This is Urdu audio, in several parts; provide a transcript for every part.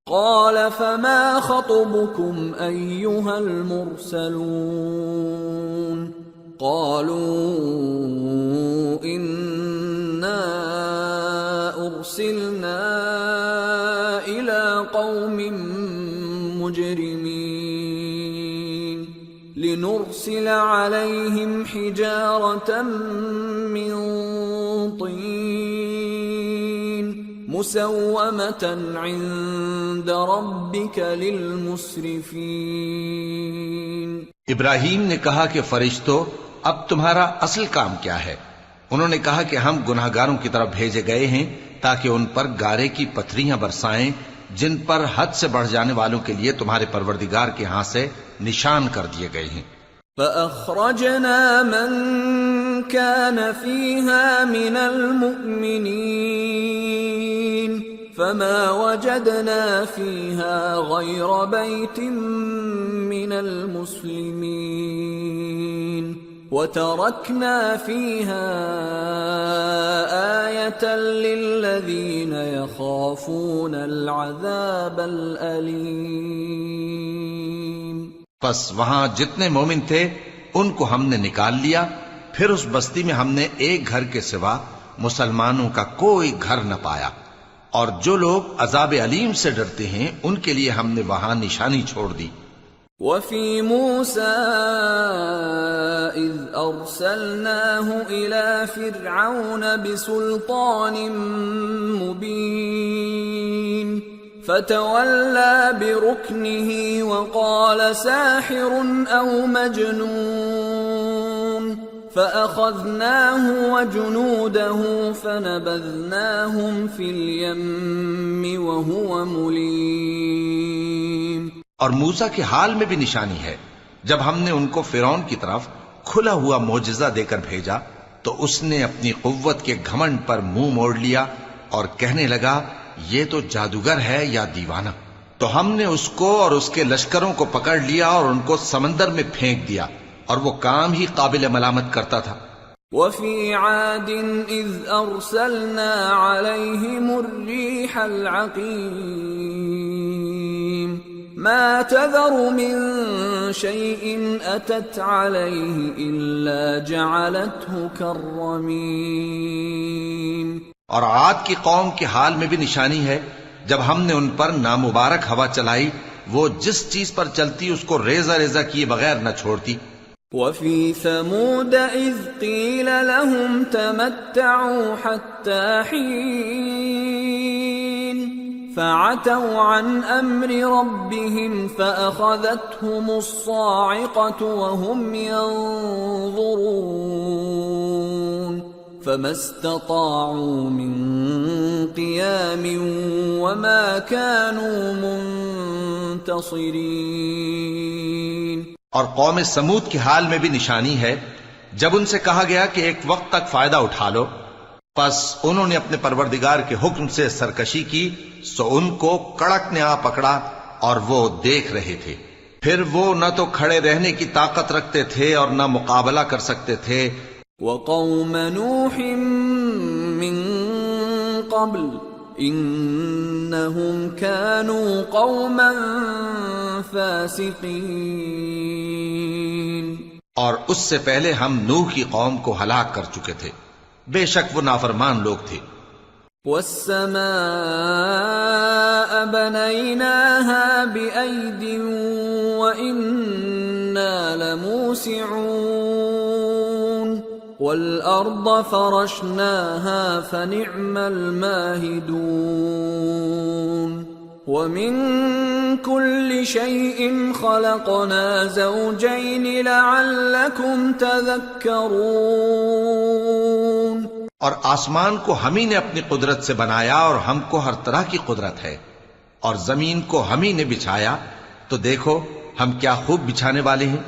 قال فما خطبكم أيها المرسلون قالوا إنا أرسلنا إلى قوم مجرمين لنرسل عليهم حجارة من طين مسومة عند ربك للمسرفين۔ ابراہیم نے کہا کہ فرشتوں، اب تمہارا اصل کام کیا ہے؟ انہوں نے کہا کہ ہم گناہگاروں کی طرف بھیجے گئے ہیں تاکہ ان پر گارے کی پتھریاں برسائیں جن پر حد سے بڑھ جانے والوں کے لیے تمہارے پروردگار کے ہاں سے نشان کر دیے گئے ہیں۔ فأخرجنا من كان فيها من المؤمنين فما وجدنا فيها غير بيت من المسلمين وتركنا فيها آية للذين يخافون العذاب الأليم۔ پس وہاں جتنے مومن تھے ان کو ہم نے نکال لیا، پھر اس بستی میں ہم نے ایک گھر کے سوا مسلمانوں کا کوئی گھر نہ پایا، اور جو لوگ عذاب علیم سے ڈرتے ہیں ان کے لیے ہم نے وہاں نشانی چھوڑ دی۔ وفي موسى إذ أرسلناه إلى فرعون بسلطان مبين فتولى بركنه وقال ساحر أو مجنون فأخذناه وجنوده فنبذناهم في اليم وهو مليم۔ اور موسیٰ کے حال میں بھی نشانی ہے، جب ہم نے ان کو فرعون کی طرف کھلا ہوا معجزہ دے کر بھیجا تو اس نے اپنی قوت کے گھمنڈ پر منہ موڑ لیا اور کہنے لگا یہ تو جادوگر ہے یا دیوانہ، تو ہم نے اس کو اور اس کے لشکروں کو پکڑ لیا اور ان کو سمندر میں پھینک دیا، اور وہ کام ہی قابل ملامت کرتا تھا۔ وفي عاد إذ أرسلنا عليهم الريح العقيم ما تذر من شيء أتت عليه إلا جعلته كالرميم۔ اور عاد کی قوم کے حال میں بھی نشانی ہے، جب ہم نے ان پر نامبارک ہوا چلائی وہ جس چیز پر چلتی اس کو ریزہ ریزہ کیے بغیر نہ چھوڑتی۔ وفي ثمود إذ قيل لهم تمتعوا حتى حين فعتوا عن أمر ربهم فأخذتهم الصاعقة وهم ينظرون فما استطاعوا من قيام وما كانوا منتصرين۔ اور قوم سمود کے حال میں بھی نشانی ہے، جب ان سے کہا گیا کہ ایک وقت تک فائدہ اٹھا لو، پس انہوں نے اپنے پروردگار کے حکم سے سرکشی کی، سو ان کو کڑک نے آ پکڑا اور وہ دیکھ رہے تھے، پھر وہ نہ تو کھڑے رہنے کی طاقت رکھتے تھے اور نہ مقابلہ کر سکتے تھے۔ وقوم نوح من قبل انہم كانوا قوما فاسقین۔ اور اس سے پہلے ہم نوح کی قوم کو ہلاک کر چکے تھے، بے شک وہ نافرمان لوگ تھے۔ والسماء بنيناها بأيد وإنا لموسعون والأرض فرشناها فنعم الماهدون ومن كل شيء خلقنا زوجين لعلكم تذكرون۔ اور آسمان کو ہم ہی نے اپنی قدرت سے بنایا اور ہم کو ہر طرح کی قدرت ہے، اور زمین کو ہم ہی نے بچھایا، تو دیکھو ہم کیا خوب بچھانے والے ہیں،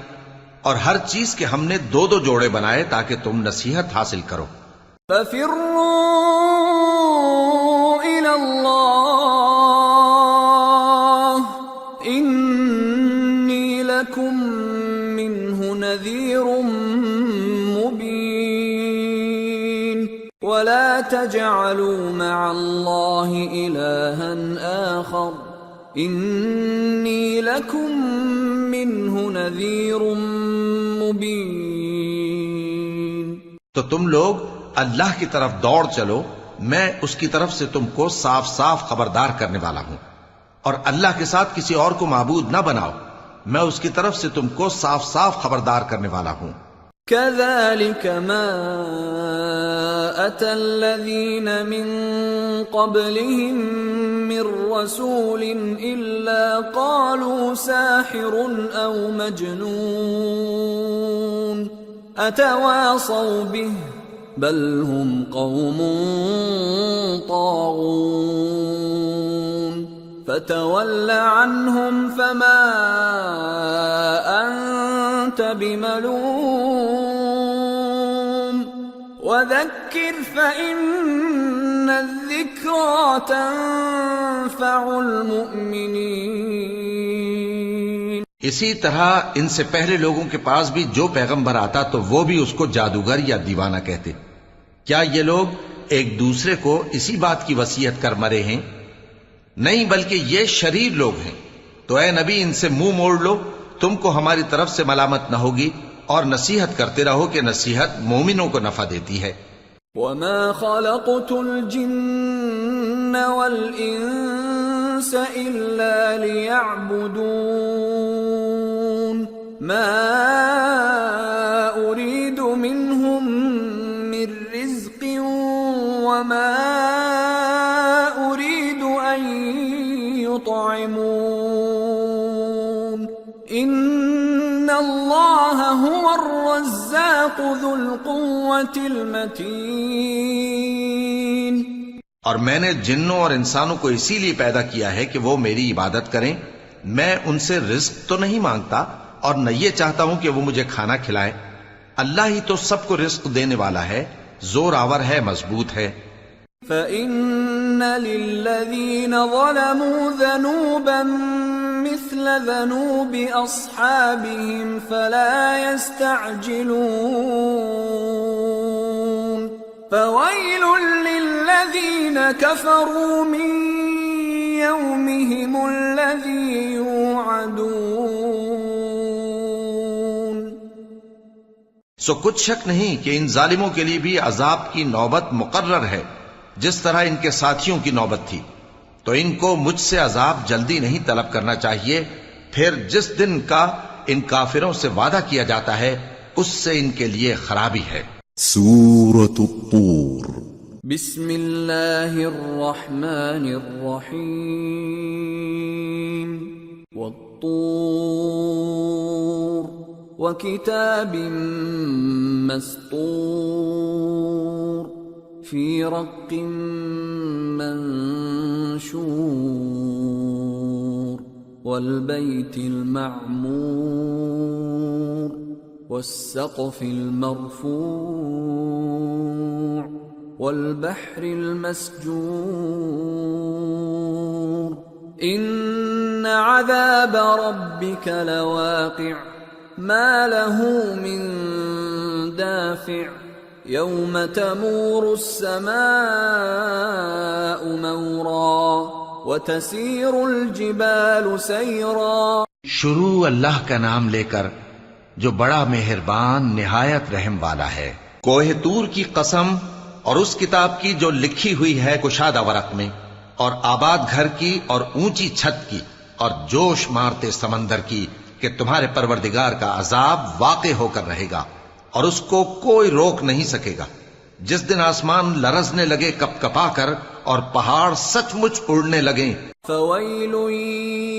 اور ہر چیز کے ہم نے دو دو جوڑے بنائے تاکہ تم نصیحت حاصل کرو۔ فَفِرُّوا إِلَى اللَّهِ إِنِّي لَكُمْ مِنْهُ نَذِيرٌ مُبِينٌ وَلَا تَجْعَلُوا مَعَ اللَّهِ إِلَٰهًا آخَرَ انی لکم منہ نذیر مبین. تو تم لوگ اللہ کی طرف دوڑ چلو، میں اس کی طرف سے تم کو صاف صاف خبردار کرنے والا ہوں. اور اللہ کے ساتھ کسی اور کو معبود نہ بناؤ، میں اس کی طرف سے تم کو صاف صاف خبردار کرنے والا ہوں. كذلك ما أتى الذين من قبلهم من رسول إلا قالوا ساحر أو مجنون أتواصوا به بل هم قوم طاغون فتول عنهم فما أنت بملوم وذكر فإن الذكرى تنفع المؤمنين. اسی طرح ان سے پہلے لوگوں کے پاس بھی جو پیغمبر آتا تو وہ بھی اس کو جادوگر یا دیوانہ کہتے. کیا یہ لوگ ایک دوسرے کو اسی بات کی وصیت کر مرے ہیں؟ نہیں، بلکہ یہ شریر لوگ ہیں. تو اے نبی ان سے منہ موڑ لو، تم کو ہماری طرف سے ملامت نہ ہوگی، اور نصیحت کرتے رہو کہ نصیحت مومنوں کو نفع دیتی ہے. وما خلقت الجن والانس الا ليعبدون ما اريد منهم من رزق وما اريد ان يطعمون ان اللہ هو الرزاق ذو القوة المتین. اور میں نے جنوں اور انسانوں کو اسی لیے پیدا کیا ہے کہ وہ میری عبادت کریں. میں ان سے رزق تو نہیں مانگتا اور نہ یہ چاہتا ہوں کہ وہ مجھے کھانا کھلائیں. اللہ ہی تو سب کو رزق دینے والا ہے، زور آور ہے، مضبوط ہے. فَإِنَّ لِلَّذِينَ ظَلَمُوا ذَنُوبًا مثل ذنوب أصحابهم فلا يستعجلون فويل للذين كفروا من يومهم الذي يوعدون. سو کچھ شک نہیں کہ ان ظالموں کے لیے بھی عذاب کی نوبت مقرر ہے، جس طرح ان کے ساتھیوں کی نوبت تھی. تو ان کو مجھ سے عذاب جلدی نہیں طلب کرنا چاہیے، پھر جس دن کا ان کافروں سے وعدہ کیا جاتا ہے اس سے ان کے لیے خرابی ہے. سورة الطور. بسم اللہ الرحمن الرحیم. والطور وکتاب مسطور فی رق منشور والبیت المعمور والسقف المرفوع والبحر المسجور ان عذاب ربك لواقع ما له من دافع يوم تمور السماء مورا وتسير الجبال سيرا. شروع اللہ کا نام لے کر جو بڑا مہربان نہایت رحم والا ہے. کوہ طور کی قسم اور اس کتاب کی جو لکھی ہوئی ہے کشادہ ورق میں، اور آباد گھر کی اور اونچی چھت کی، اور جوش مارتے سمندر کی کہ تمہارے پروردگار کا عذاب واقع ہو کر رہے گا اور اس کو کوئی روک نہیں سکے گا. جس دن آسمان لرزنے لگے کپ کپا کر اور پہاڑ سچ مچ اڑنے لگیں. فويل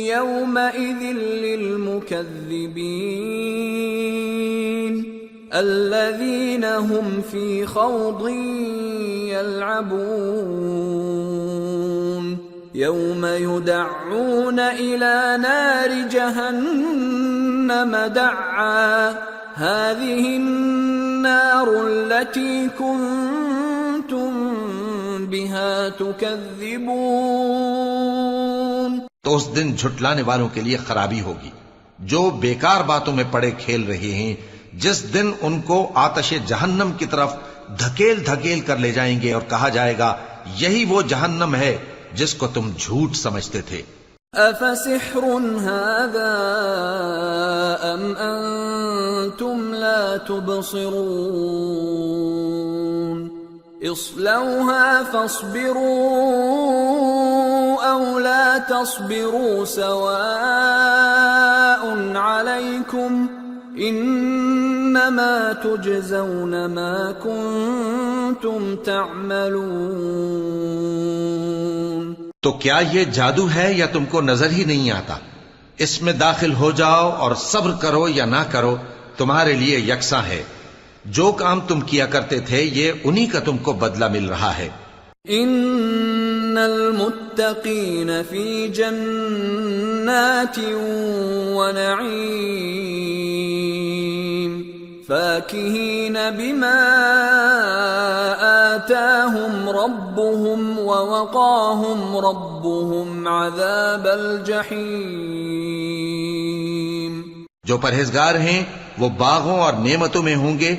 يومئذ للمكذبين الذين هم في خوض يلعبون يوم يدعون إلى نار جهنم دعا هذه النار التي كنتم بها تكذبون. تو اس دن جھٹلانے والوں کے لیے خرابی ہوگی جو بیکار باتوں میں پڑے کھیل رہے ہیں، جس دن ان کو آتش جہنم کی طرف دھکیل دھکیل کر لے جائیں گے اور کہا جائے گا یہی وہ جہنم ہے جس کو تم جھوٹ سمجھتے تھے. أفسحر هذا أم أنتم لا تبصرون اصلوها فاصبروا أو لا تصبروا سواء عليكم انما تجزون ما کنتم تعملون۔ تو کیا یہ جادو ہے یا تم کو نظر ہی نہیں آتا؟ اس میں داخل ہو جاؤ اور صبر کرو یا نہ کرو تمہارے لیے یکساں ہے۔ جو کام تم کیا کرتے تھے یہ انہی کا تم کو بدلہ مل رہا ہے۔ ان المتقین فی جنات ونعیم فاکہین بما آتاہم ربهم ووقاہم ربهم عذاب الجحیم۔ جو پرہیزگار ہیں وہ باغوں اور نعمتوں میں ہوں گے،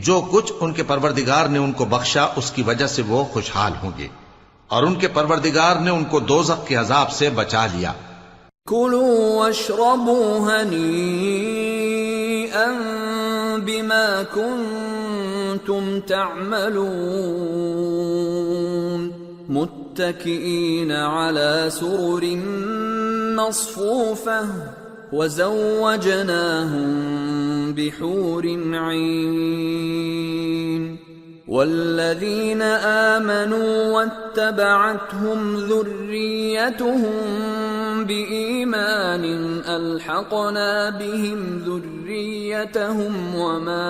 جو کچھ ان کے پروردگار نے ان کو بخشا اس کی وجہ سے وہ خوشحال ہوں گے، اور ان کے پروردگار نے ان کو دوزخ کے عذاب سے بچا لیا۔ کلوا واشربوا ہنیئا بما کنتم تعملون متکئین علی سرر مصفوفہ وزوجناهم بحور عین۔ والذین آمنوا واتبعتهم ذریتهم بإیمان الحقنا بهم ذریتهم وما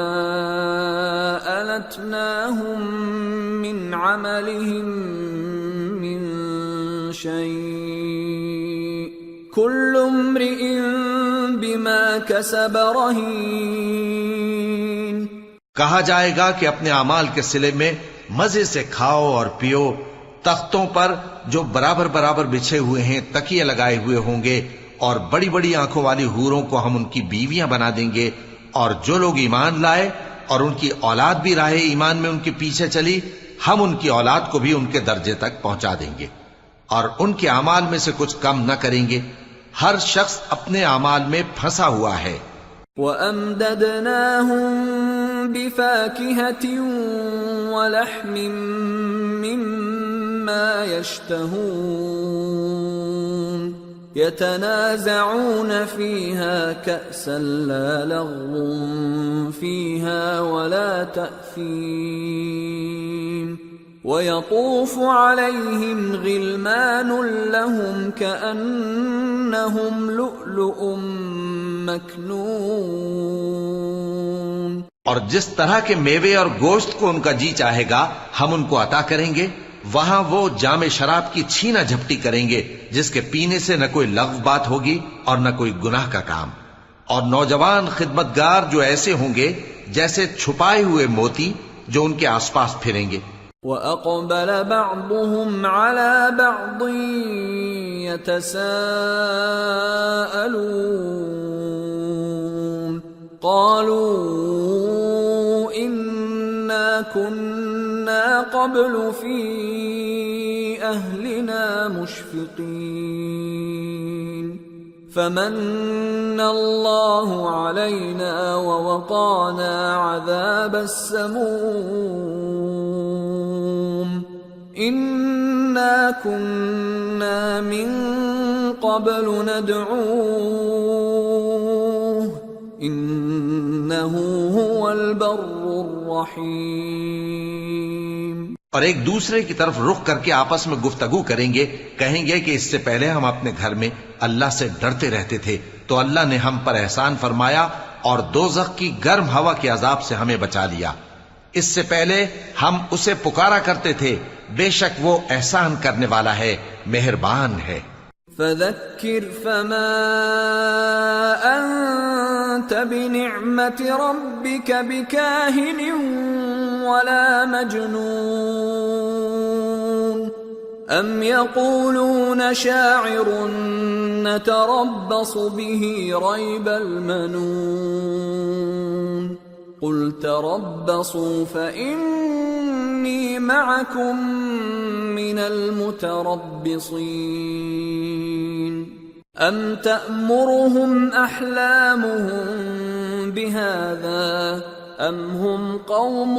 ألتناهم من عملهم من شیء کل امرئ بما کسب رہین۔ کہا جائے گا کہ اپنے اعمال کے صلے میں مزے سے کھاؤ اور پیو، تختوں پر جو برابر برابر بچھے ہوئے ہیں تکیے لگائے ہوئے ہوں گے، اور بڑی بڑی آنکھوں والی حوروں کو ہم ان کی بیویاں بنا دیں گے، اور جو لوگ ایمان لائے اور ان کی اولاد بھی راہ ایمان میں ان کے پیچھے چلی، ہم ان کی اولاد کو بھی ان کے درجے تک پہنچا دیں گے، اور ان کے اعمال میں سے کچھ کم نہ کریں گے۔ ہر شخص اپنے اعمال میں پھنسا ہوا ہے۔ وَأَمْدَدْنَاهُمْ بِفَاكِهَةٍ وَلَحْمٍ مِّمَّا يَشْتَهُونَ يَتَنَازَعُونَ فِيهَا كَأْسًا لَّا لَغْوٌ فِيهَا وَلَا تَأْثِيمٌ وَيَطُوفُ عَلَيْهِمْ غِلْمَانٌ لَّهُمْ كَأَنَّهُمْ لُؤْلُؤٌ مَّكْنُونٌ۔ اور جس طرح کے میوے اور گوشت کو ان کا جی چاہے گا ہم ان کو عطا کریں گے۔ وہاں وہ جام شراب کی چھینا جھپٹی کریں گے جس کے پینے سے نہ کوئی لغو بات ہوگی اور نہ کوئی گناہ کا کام، اور نوجوان خدمتگار جو ایسے ہوں گے جیسے چھپائے ہوئے موتی جو ان کے آس پاس پھریں گے۔ وَأَقْبَلَ بَعْضُهُمْ عَلَى بَعْضٍ يَتَسَاءَلُونَ قَالُوا إِنَّا كُنَّا قَبْلُ فِي أَهْلِنَا مُشْفِقِينَ فَمَنَّ اللَّهُ عَلَيْنَا وَوَقَانَا عَذَابَ السَّمُومِ إِنَّا كُنَّا مِن قَبْلُ نَدْعُوهُ إِنَّهُ هُوَ الْبَرُّ الرَّحِيمُ۔ اور ایک دوسرے کی طرف رخ کر کے آپس میں گفتگو کریں گے، کہیں گے کہ اس سے پہلے ہم اپنے گھر میں اللہ سے ڈرتے رہتے تھے تو اللہ نے ہم پر احسان فرمایا اور دوزخ کی گرم ہوا کے عذاب سے ہمیں بچا لیا۔ اس سے پہلے ہم اسے پکارا کرتے تھے، بے شک وہ احسان کرنے والا ہے، مہربان ہے۔ فَذَكِّرْ فَمَا أَنْتَ بِنِعْمَةِ رَبِّكَ بِكَاهِنٍ وَلَا مَجْنُونٍ أَمْ يَقُولُونَ شَاعِرٌ نَتَرَبَّصُ بِهِ رَيْبَ الْمَنُونِ قُلْ تَرَبَّصُوا فَإِنِّي مَعَكُمْ مِنَ الْمُتَرَبِّصِينَ ام تأمرهم احلامهم بهذا ام هم قوم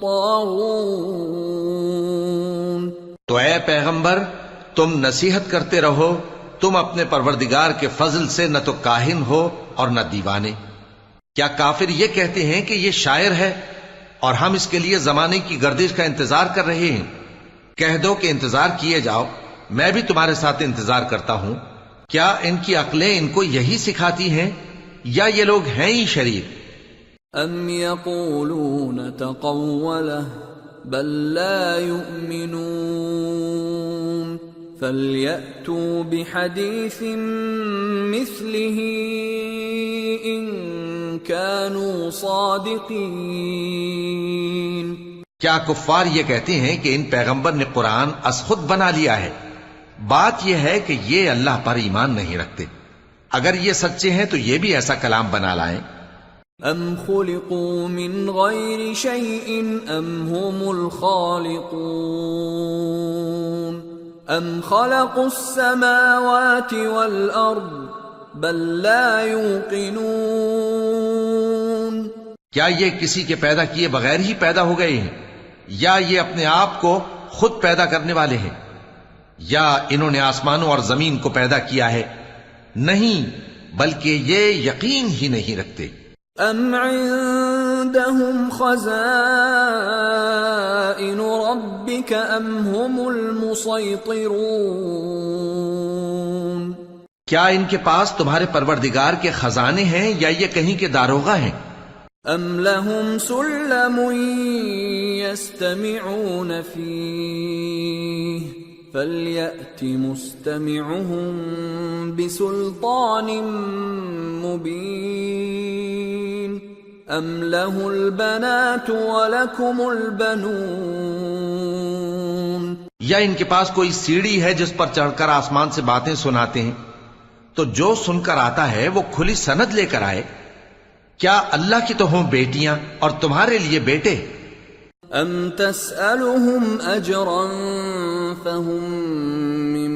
طاغون. تو اے پیغمبر تم نصیحت کرتے رہو، تم اپنے پروردگار کے فضل سے نہ تو کاہن ہو اور نہ دیوانے. کیا کافر یہ کہتے ہیں کہ یہ شاعر ہے اور ہم اس کے لیے زمانے کی گردش کا انتظار کر رہے ہیں؟ کہہ دو کہ انتظار کیے جاؤ، میں بھی تمہارے ساتھ انتظار کرتا ہوں. کیا ان کی عقلیں ان کو یہی سکھاتی ہیں یا یہ لوگ ہیں ہی شریر؟ ام یقولون تقولہ بل لا یؤمنون فَلْيَأْتُوا بِحَدِيثٍ مِثْلِهِ إِن كَانُوا صَادِقِينَ. کیا کفار یہ کہتے ہیں کہ ان پیغمبر نے قرآن از خود بنا لیا ہے؟ بات یہ ہے کہ یہ اللہ پر ایمان نہیں رکھتے. اگر یہ سچے ہیں تو یہ بھی ایسا کلام بنا لائیں. ام خلقوا من غیر شیء ام هم الخالقون ام خلقوا السماوات والارض بل لا يوقنون. کیا یہ کسی کے پیدا کیے بغیر ہی پیدا ہو گئے ہیں یا یہ اپنے آپ کو خود پیدا کرنے والے ہیں؟ یا انہوں نے آسمانوں اور زمین کو پیدا کیا ہے؟ نہیں، بلکہ یہ یقین ہی نہیں رکھتے. ام عندهم خزائن ربك ام هم المسيطرون. کیا ان کے پاس تمہارے پروردگار کے خزانے ہیں یا یہ کہیں کے داروغہ ہیں؟ ام لهم سلم يستمعون فيه فَلْيَأْتِ مُسْتَمِعُهُم بِسُلْطَانٍ مُبِينٍ أَمْ لَهُ الْبَنَاتُ وَلَكُمُ الْبَنُونَ. یا ان کے پاس کوئی سیڑھی ہے جس پر چڑھ کر آسمان سے باتیں سناتے ہیں؟ تو جو سن کر آتا ہے وہ کھلی سند لے کر آئے. کیا اللہ کی تو ہوں بیٹیاں اور تمہارے لیے بیٹے؟ ام تسألهم اجرا فهم من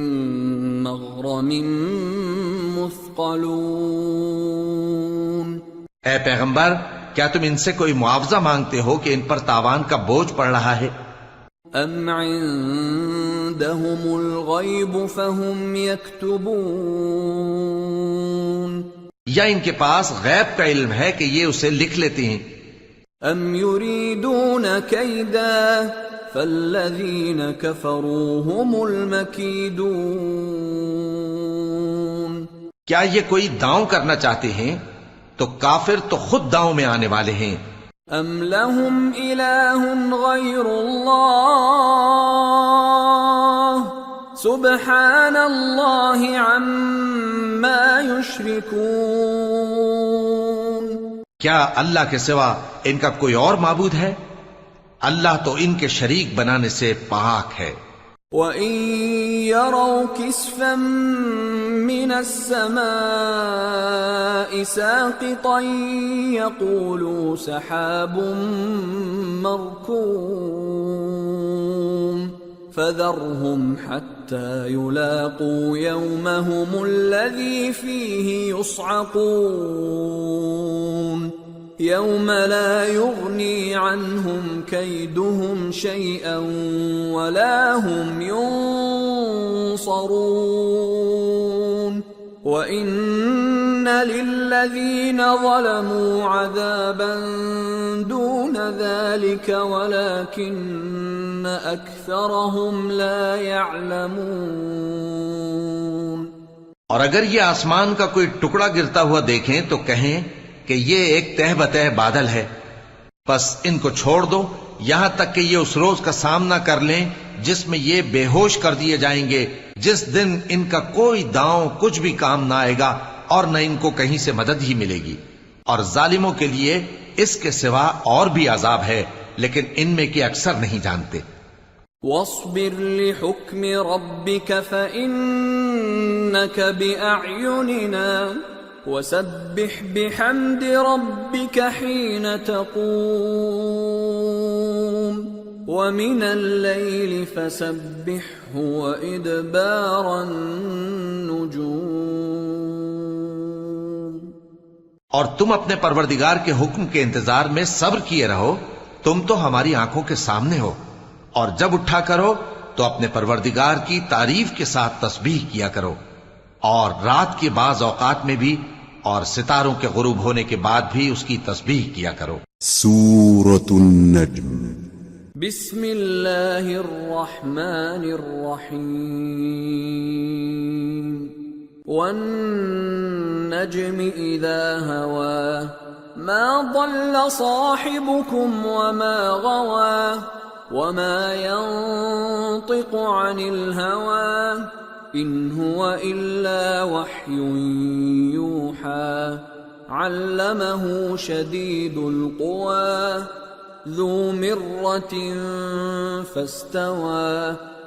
مغرم مثقلون. اے پیغمبر کیا تم ان سے کوئی معاوضہ مانگتے ہو کہ ان پر تاوان کا بوجھ پڑ رہا ہے؟ ام عندهم الغیب فهم یکتبون. یا ان کے پاس غیب کا علم ہے کہ یہ اسے لکھ لیتے ہیں؟ ام یریدون کیدا فالذین کفروا هم المکیدون. کیا یہ کوئی داؤں کرنا چاہتے ہیں؟ تو کافر تو خود داؤں میں آنے والے ہیں. ام لهم الہ غیر اللہ سبحان اللہ عما یشرکون. کیا اللہ کے سوا ان کا کوئی اور معبود ہے؟ اللہ تو ان کے شریک بنانے سے پاک ہے. وَإِن يَرَوْا كِسْفًا مِّنَ السَّمَاءِ سَاقِطًا يَقُولُوا سَحَابٌ مَّرْكُومٌ فَذَرْهُمْ حَتَّى يُلَاقُوا يَوْمَهُمُ الَّذِي فِيهِ يُصْعَقُونَ يَوْمَ لَا يُغْنِي عَنْهُمْ كَيْدُهُمْ شَيْئًا وَلَا هُمْ يُنصَرُونَ. وَإِنَّ لِلَّذِينَ ظَلَمُوا عَذَابًا دُونَ ذَلِكَ وَلَكِنَّ أَكْثَرَهُمْ لَا يَعْلَمُونَ. اور اگر یہ آسمان کا کوئی ٹکڑا گرتا ہوا دیکھیں تو کہیں کہ یہ ایک تہ بتہ بادل ہے، پس ان کو چھوڑ دو یہاں تک کہ یہ اس روز کا سامنا کر لیں جس میں یہ بے ہوش کر دیے جائیں گے، جس دن ان کا کوئی داؤں کچھ بھی کام نہ آئے گا اور نہ ان کو کہیں سے مدد ہی ملے گی. اور ظالموں کے لیے اس کے سوا اور بھی عذاب ہے، لیکن ان میں کے اکثر نہیں جانتے. وَاصْبِرْ لِحُكْمِ رَبِّكَ فَإِنَّكَ بِأَعْيُنِنَا وَسَبِّحْ بِحَمْدِ رَبِّكَ حِينَ تَقُومُ. ومن الليل فسبحه وإدبار النجوم اور تم اپنے پروردگار کے حکم کے انتظار میں صبر کیے رہو، تم تو ہماری آنکھوں کے سامنے ہو، اور جب اٹھا کرو تو اپنے پروردگار کی تعریف کے ساتھ تسبیح کیا کرو، اور رات کے بعض اوقات میں بھی اور ستاروں کے غروب ہونے کے بعد بھی اس کی تسبیح کیا کرو۔ سورة النجم بسم اللہ الرحمن الرحیم والنجم اذا هوى ما ضل صاحبكم وما غوى وما ينطق عن الهوى ان هو الا وحي يوحى علمه شديد القوى ذو مرة فاستوى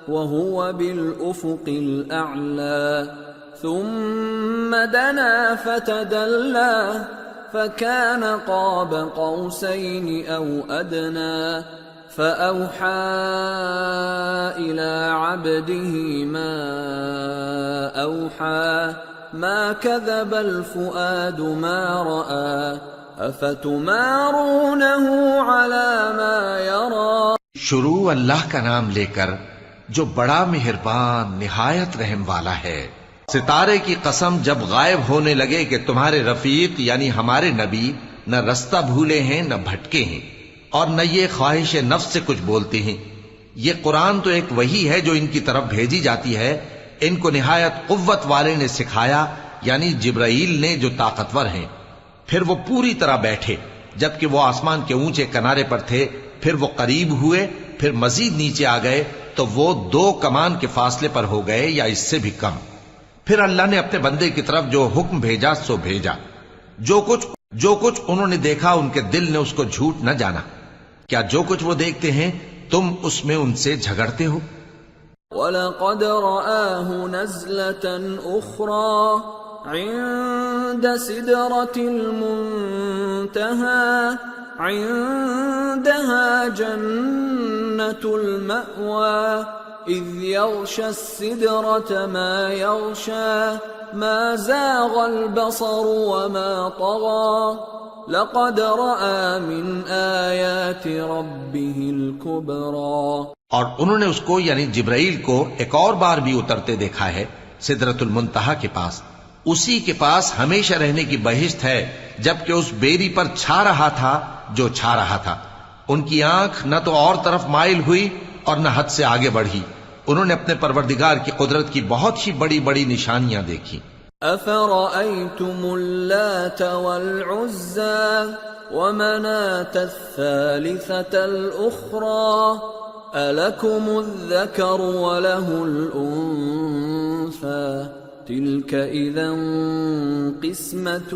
وهو بالأفق الأعلى ثم دنا فتدلى فكان قاب قوسين أو أدنى فأوحى إلى عبده ما أوحى ما كذب الفؤاد ما رأى افتمارونه على ما يرى۔ شروع اللہ کا نام لے کر جو بڑا مہربان نہایت رحم والا ہے۔ ستارے کی قسم جب غائب ہونے لگے کہ تمہارے رفیق یعنی ہمارے نبی نہ رستہ بھولے ہیں نہ بھٹکے ہیں اور نہ یہ خواہش نفس سے کچھ بولتے ہیں۔ یہ قرآن تو ایک وحی ہے جو ان کی طرف بھیجی جاتی ہے، ان کو نہایت قوت والے نے سکھایا یعنی جبرائیل نے جو طاقتور ہیں۔ پھر وہ پوری طرح بیٹھے جبکہ وہ آسمان کے اونچے کنارے پر تھے، پھر وہ قریب ہوئے، پھر مزید نیچے آ گئے تو وہ 2 کمان کے فاصلے پر ہو گئے یا اس سے بھی کم۔ پھر اللہ نے اپنے بندے کی طرف جو حکم بھیجا سو بھیجا۔ جو کچھ انہوں نے دیکھا ان کے دل نے اس کو جھوٹ نہ جانا۔ کیا جو کچھ وہ دیکھتے ہیں تم اس میں ان سے جھگڑتے ہو؟ وَلَقَدْ رَآهُ نَزْلَةً أُخْرَى عند سدرة المنتهى عندها جنة المأوى إذ يغشى السدرة ما يغشى ما زاغ البصر وما طغى لقد رأى من آيات ربه الكبرى۔ اور انہوں نے اس کو یعنی جبرائیل کو ایک اور بار بھی اترتے دیکھا ہے سدرۃ المنتہا کے پاس۔ اسی کے پاس ہمیشہ رہنے کی بہشت ہے جبکہ اس بیری پر چھا رہا تھا جو چھا رہا تھا۔ ان کی آنکھ نہ تو اور طرف مائل ہوئی اور نہ حد سے آگے بڑھی۔ انہوں نے اپنے پروردگار کی قدرت کی بہت ہی بڑی بڑی نشانیاں دیکھی۔ أَفَرَأَيْتُمُ اللَّاتَ وَالْعُزَّى وَمَنَاةَ الثَّالِثَةَ الْأُخْرَى أَلَكُمُ الذَّكَرُ وَلَهُ الْأُنثَى تِلْكَ إِذًا قِسْمَةٌ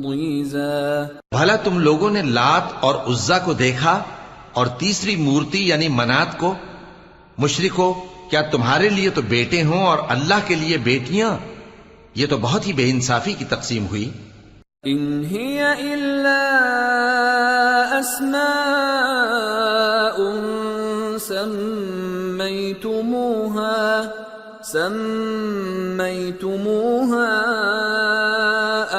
ضِیزَى۔ بھلا تم لوگوں نے لات اور عزا کو دیکھا اور تیسری مورتی یعنی منات کو؟ مشرکو، کیا تمہارے لیے تو بیٹے ہوں اور اللہ کے لیے بیٹیاں؟ یہ تو بہت ہی بے انصافی کی تقسیم ہوئی۔ ان هي الا اسماء سميتموها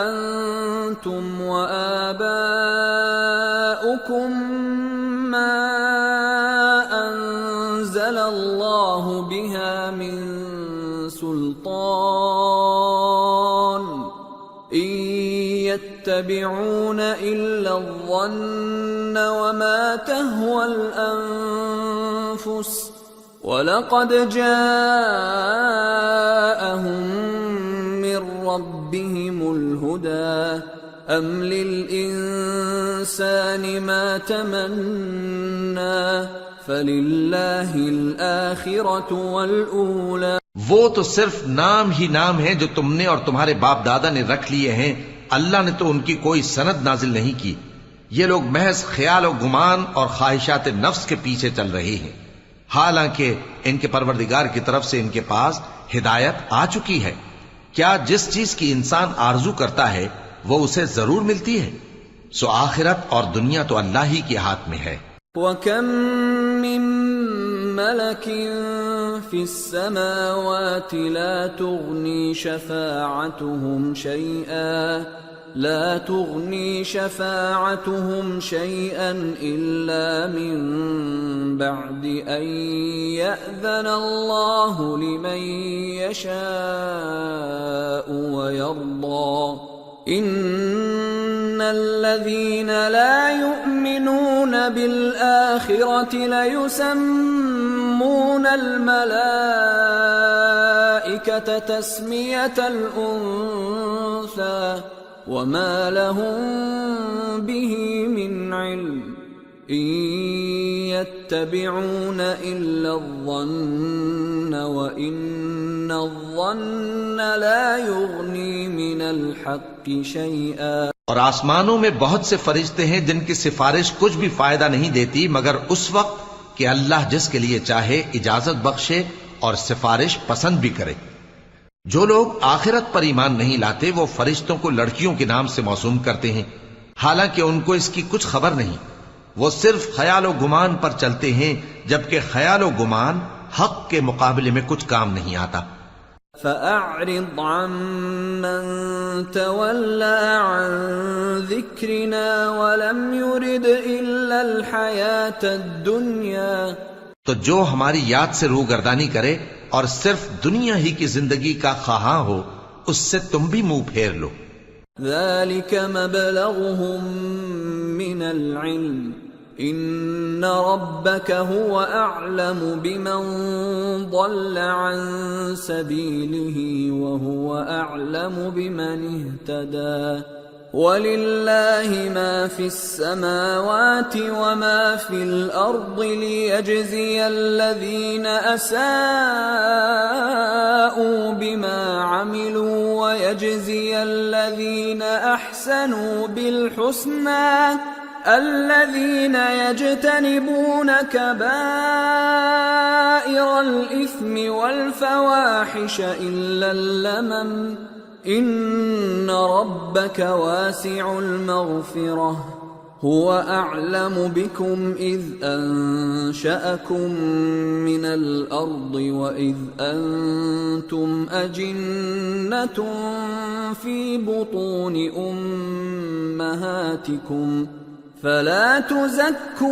انتم وآباؤكم ما انزل الله بها من سلطان ان يتبعون الا الظن وما تهوى الانفس وَلَقَدْ جَاءَهُم مِّن رَّبِّهِمُ الْهُدَىٰ أَمْ لِلْإِنسَانِ مَا تَمَنَّىٰ فَلِلَّهِ الْآخِرَةُ وَالْأُولَىٰ۔ وہ تو صرف نام ہی نام ہے جو تم نے اور تمہارے باپ دادا نے رکھ لیے ہیں، اللہ نے تو ان کی کوئی سند نازل نہیں کی۔ یہ لوگ محض خیال و گمان اور خواہشات نفس کے پیچھے چل رہے ہیں، حالانکہ ان کے پروردگار کی طرف سے ان کے پاس ہدایت آ چکی ہے۔ کیا جس چیز کی انسان آرزو کرتا ہے وہ اسے ضرور ملتی ہے؟ سو آخرت اور دنیا تو اللہ ہی کے ہاتھ میں ہے۔ وَكَم مِّن مَّلَكٍ فِي السَّمَاوَاتِ لَا تُغْنِي شَفَاعَتُهُمْ شَيْئًا إِلَّا مِن بَعْدِ أَن يَأْذَنَ اللَّهُ لِمَن يَشَاءُ وَيَرْضَىٰ إِنَّ الَّذِينَ لَا يُؤْمِنُونَ بِالْآخِرَةِ لَيُسَمُّونَ الْمَلَائِكَةَ تَسْمِيَةَ الْأُنثَىٰ وَمَا لَهُم بِهِ مِنْ عِلْمٍ إِن يَتَّبِعُونَ إِلَّا الظَّنَّ وَإِنَّ الظَّنَّ لَا يُغْنِي مِنَ الْحَقِّ شَيْئًا۔ اور آسمانوں میں بہت سے فرشتے ہیں جن کی سفارش کچھ بھی فائدہ نہیں دیتی مگر اس وقت کہ اللہ جس کے لیے چاہے اجازت بخشے اور سفارش پسند بھی کرے۔ جو لوگ آخرت پر ایمان نہیں لاتے وہ فرشتوں کو لڑکیوں کے نام سے موسوم کرتے ہیں، حالانکہ ان کو اس کی کچھ خبر نہیں۔ وہ صرف خیال و گمان پر چلتے ہیں، جبکہ خیال و گمان حق کے مقابلے میں کچھ کام نہیں آتا۔ فَأَعْرِضْ عَمَّن تَوَلَّىٰ عَن ذِكْرِنَا وَلَمْ يُرِدْ إِلَّا الْحَيَاةَ الدُّنْيَا۔ تو جو ہماری یاد سے روگردانی کرے اور صرف دنیا ہی کی زندگی کا خواہاں ہو، اس سے تم بھی منہ پھیر لو۔ ذَلِكَ مَبْلَغُهُم مِّنَ الْعِلْمِ إِنَّ رَبَّكَ هُوَ أَعْلَمُ بِمَن ضَلَّ عَن سَبِيلِهِ وَهُوَ أَعْلَمُ بِمَنِ اهْتَدَىٰ وَلِلَّهِ مَا فِي السَّمَاوَاتِ وَمَا فِي الْأَرْضِ لِيَجْزِيَ الَّذِينَ أَسَاءُوا بِمَا عَمِلُوا وَيَجْزِيَ الَّذِينَ أَحْسَنُوا بِالْحُسْنَىٰ الَّذِينَ يَجْتَنِبُونَ كَبَائِرَ الْإِثْمِ وَالْفَوَاحِشَ إِلَّا اللَّمَمَ إِنَّ رَبَّكَ وَاسِعُ الْمَغْفِرَةِ هُوَ أَعْلَمُ بِكُمْ إِذْ أَنشَأَكُم مِّنَ الْأَرْضِ وَإِذْ أَنتُمْ أَجِنَّةٌ فِي بُطُونِ أُمَّهَاتِكُمْ فَلَا تُزَكُّوا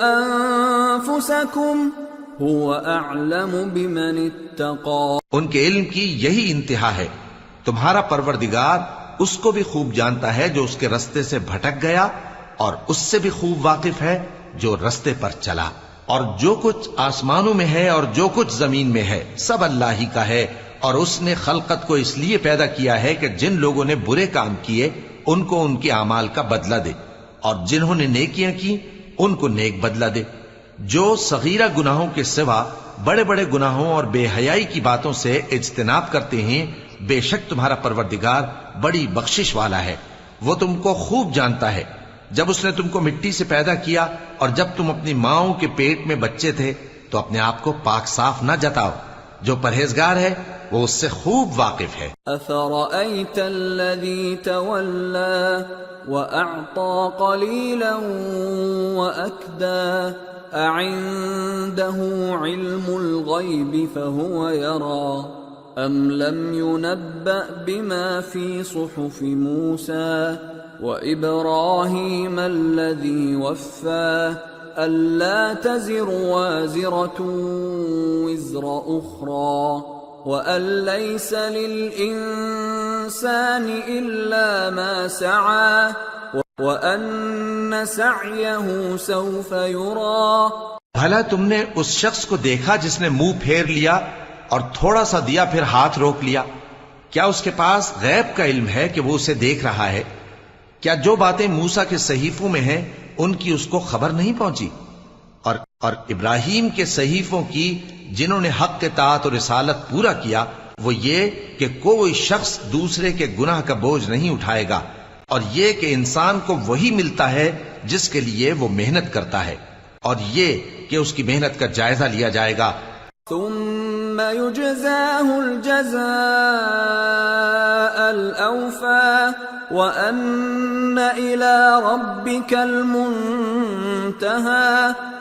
أَنفُسَكُمْ هُوَ أَعْلَمُ بِمَنِ اتَّقَىٰ۔ ان کے علم کی یہی انتہا ہے، تمہارا پروردگار اس کو بھی خوب جانتا ہے جو اس کے رستے سے بھٹک گیا، اور اس سے بھی خوب واقف ہے جو رستے پر چلا۔ اور جو کچھ آسمانوں میں ہے اور جو کچھ زمین میں ہے سب اللہ ہی کا ہے، اور اس نے خلقت کو اس لیے پیدا کیا ہے کہ جن لوگوں نے برے کام کیے ان کو ان کے اعمال کا بدلہ دے، اور جنہوں نے نیکیاں کی ان کو نیک بدلہ دے۔ جو صغیرہ گناہوں کے سوا بڑے بڑے گناہوں اور بے حیائی کی باتوں سے اجتناب کرتے ہیں، بے شک تمہارا پروردگار بڑی بخشش والا ہے، وہ تم کو خوب جانتا ہے۔ جب اس نے تم کو مٹی سے پیدا کیا اور جب تم اپنی ماؤں کے پیٹ میں بچے تھے تو اپنے آپ کو پاک صاف نہ جتاؤ، جو پرہیزگار ہے وہ اس سے خوب واقف ہے۔ أَفَرَأَيْتَ الَّذِي تَوَلَّىٰ وَأَعْطَىٰ قَلِيلًا وَأَكْدَىٰ أَعِندَهُ عِلْمُ الْغَيْبِ فَهُوَ يَرَىٰ أَمْ لَمْ يُنَبَّأْ بِمَا فِي صُحُفِ مُوسَىٰ وَإِبْرَاهِيمَ الَّذِي وَفَّىٰ أَلَّا تَزِرُ وَازِرَةٌ وِزْرَ أُخْرَىٰ وَأَن لَّيْسَ لِلْإِنسَانِ إِلَّا مَا سَعَىٰ وَأَنَّ سَعْيَهُ سَوْفَ يُرَىٰ۔ بھلا تم نے اس شخص کو دیکھا جس نے منہ پھیر لیا اور تھوڑا سا دیا پھر ہاتھ روک لیا؟ کیا اس کے پاس غیب کا علم ہے کہ وہ اسے دیکھ رہا ہے؟ کیا جو باتیں موسیٰ کے صحیفوں میں ہیں ان کی اس کو خبر نہیں پہنچی؟ اور ابراہیم کے صحیفوں کی جنہوں نے حق کے اطاعت اور رسالت پورا کیا، وہ یہ کہ کوئی شخص دوسرے کے گناہ کا بوجھ نہیں اٹھائے گا، اور یہ کہ انسان کو وہی ملتا ہے جس کے لیے وہ محنت کرتا ہے، اور یہ کہ اس کی محنت کا جائزہ لیا جائے گا۔ ثم يجزاه الجزاء الأوفى وأن إلى ربك المنتهى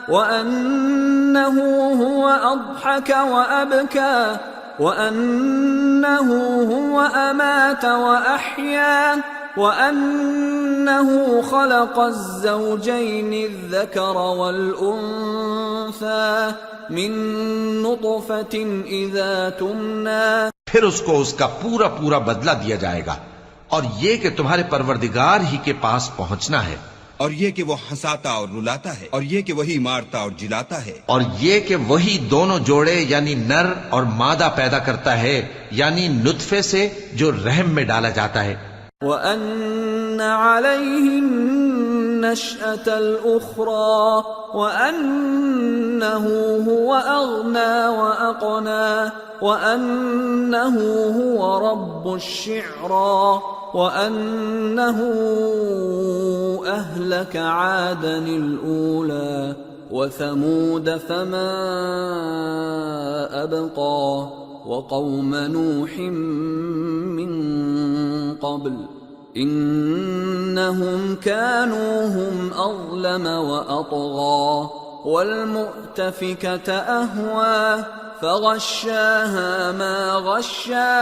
وأنه هو أضحك وأبكى وأنه هو أمات وأحيا وأنه خلق الزوجين الذكر والأنثى من نطفة إذا تمنى. پھر اس کو اس کا پورا پورا بدلہ دیا جائے گا، اور یہ کہ تمہارے پروردگار ہی کے پاس پہنچنا ہے، اور یہ کہ وہ ہنساتا اور رلاتا ہے، اور یہ کہ وہی مارتا اور جلاتا ہے، اور یہ کہ وہی دونوں جوڑے یعنی نر اور مادہ پیدا کرتا ہے، یعنی نطفے سے جو رحم میں ڈالا جاتا ہے. وَأَنَّ عَلَيْهِ النَّشْأَةَ الْأُخْرَى وَأَنَّهُ هُوَ أَغْنَى وَأَقْنَى وَأَنَّهُ هُوَ رَبُّ الشِّعْرَى وَأَنَّهُ أَهْلَكَ عَادًا الْأُولَى وَثَمُودَ فَمَا أَبْقَى وَقَوْمَ نُوحٍ مِّن قَبْلُ إِنَّهُمْ كَانُوا هُمْ أَظْلَمَ وَأَطْغَى وَالْمُؤْتَفِكَةَ أَهْوَى فَغَشَّاهَا مَا غَشَّى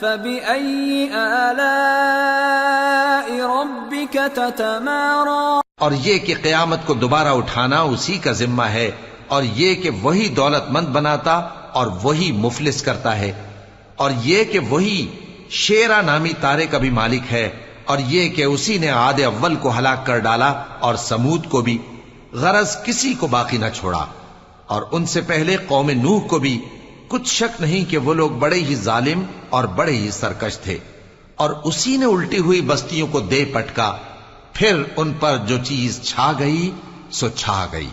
فَبِأَيِّ آلَاءِ رَبِّكَ تَتَمَارَى. اور یہ کہ قیامت کو دوبارہ اٹھانا اسی کا ذمہ ہے، اور یہ کہ وہی دولت مند بناتا اور وہی مفلس کرتا ہے، اور یہ کہ وہی شیرا نامی تارے کا بھی مالک ہے، اور یہ کہ اسی نے عاد اول کو ہلاک کر ڈالا اور سمود کو بھی، غرض کسی کو باقی نہ چھوڑا، اور ان سے پہلے قوم نوح کو بھی. کچھ شک نہیں کہ وہ لوگ بڑے ہی ظالم اور بڑے ہی سرکش تھے، اور اسی نے الٹی ہوئی بستیوں کو دے پٹکا، پھر ان پر جو چیز چھا گئی سو چھا گئی.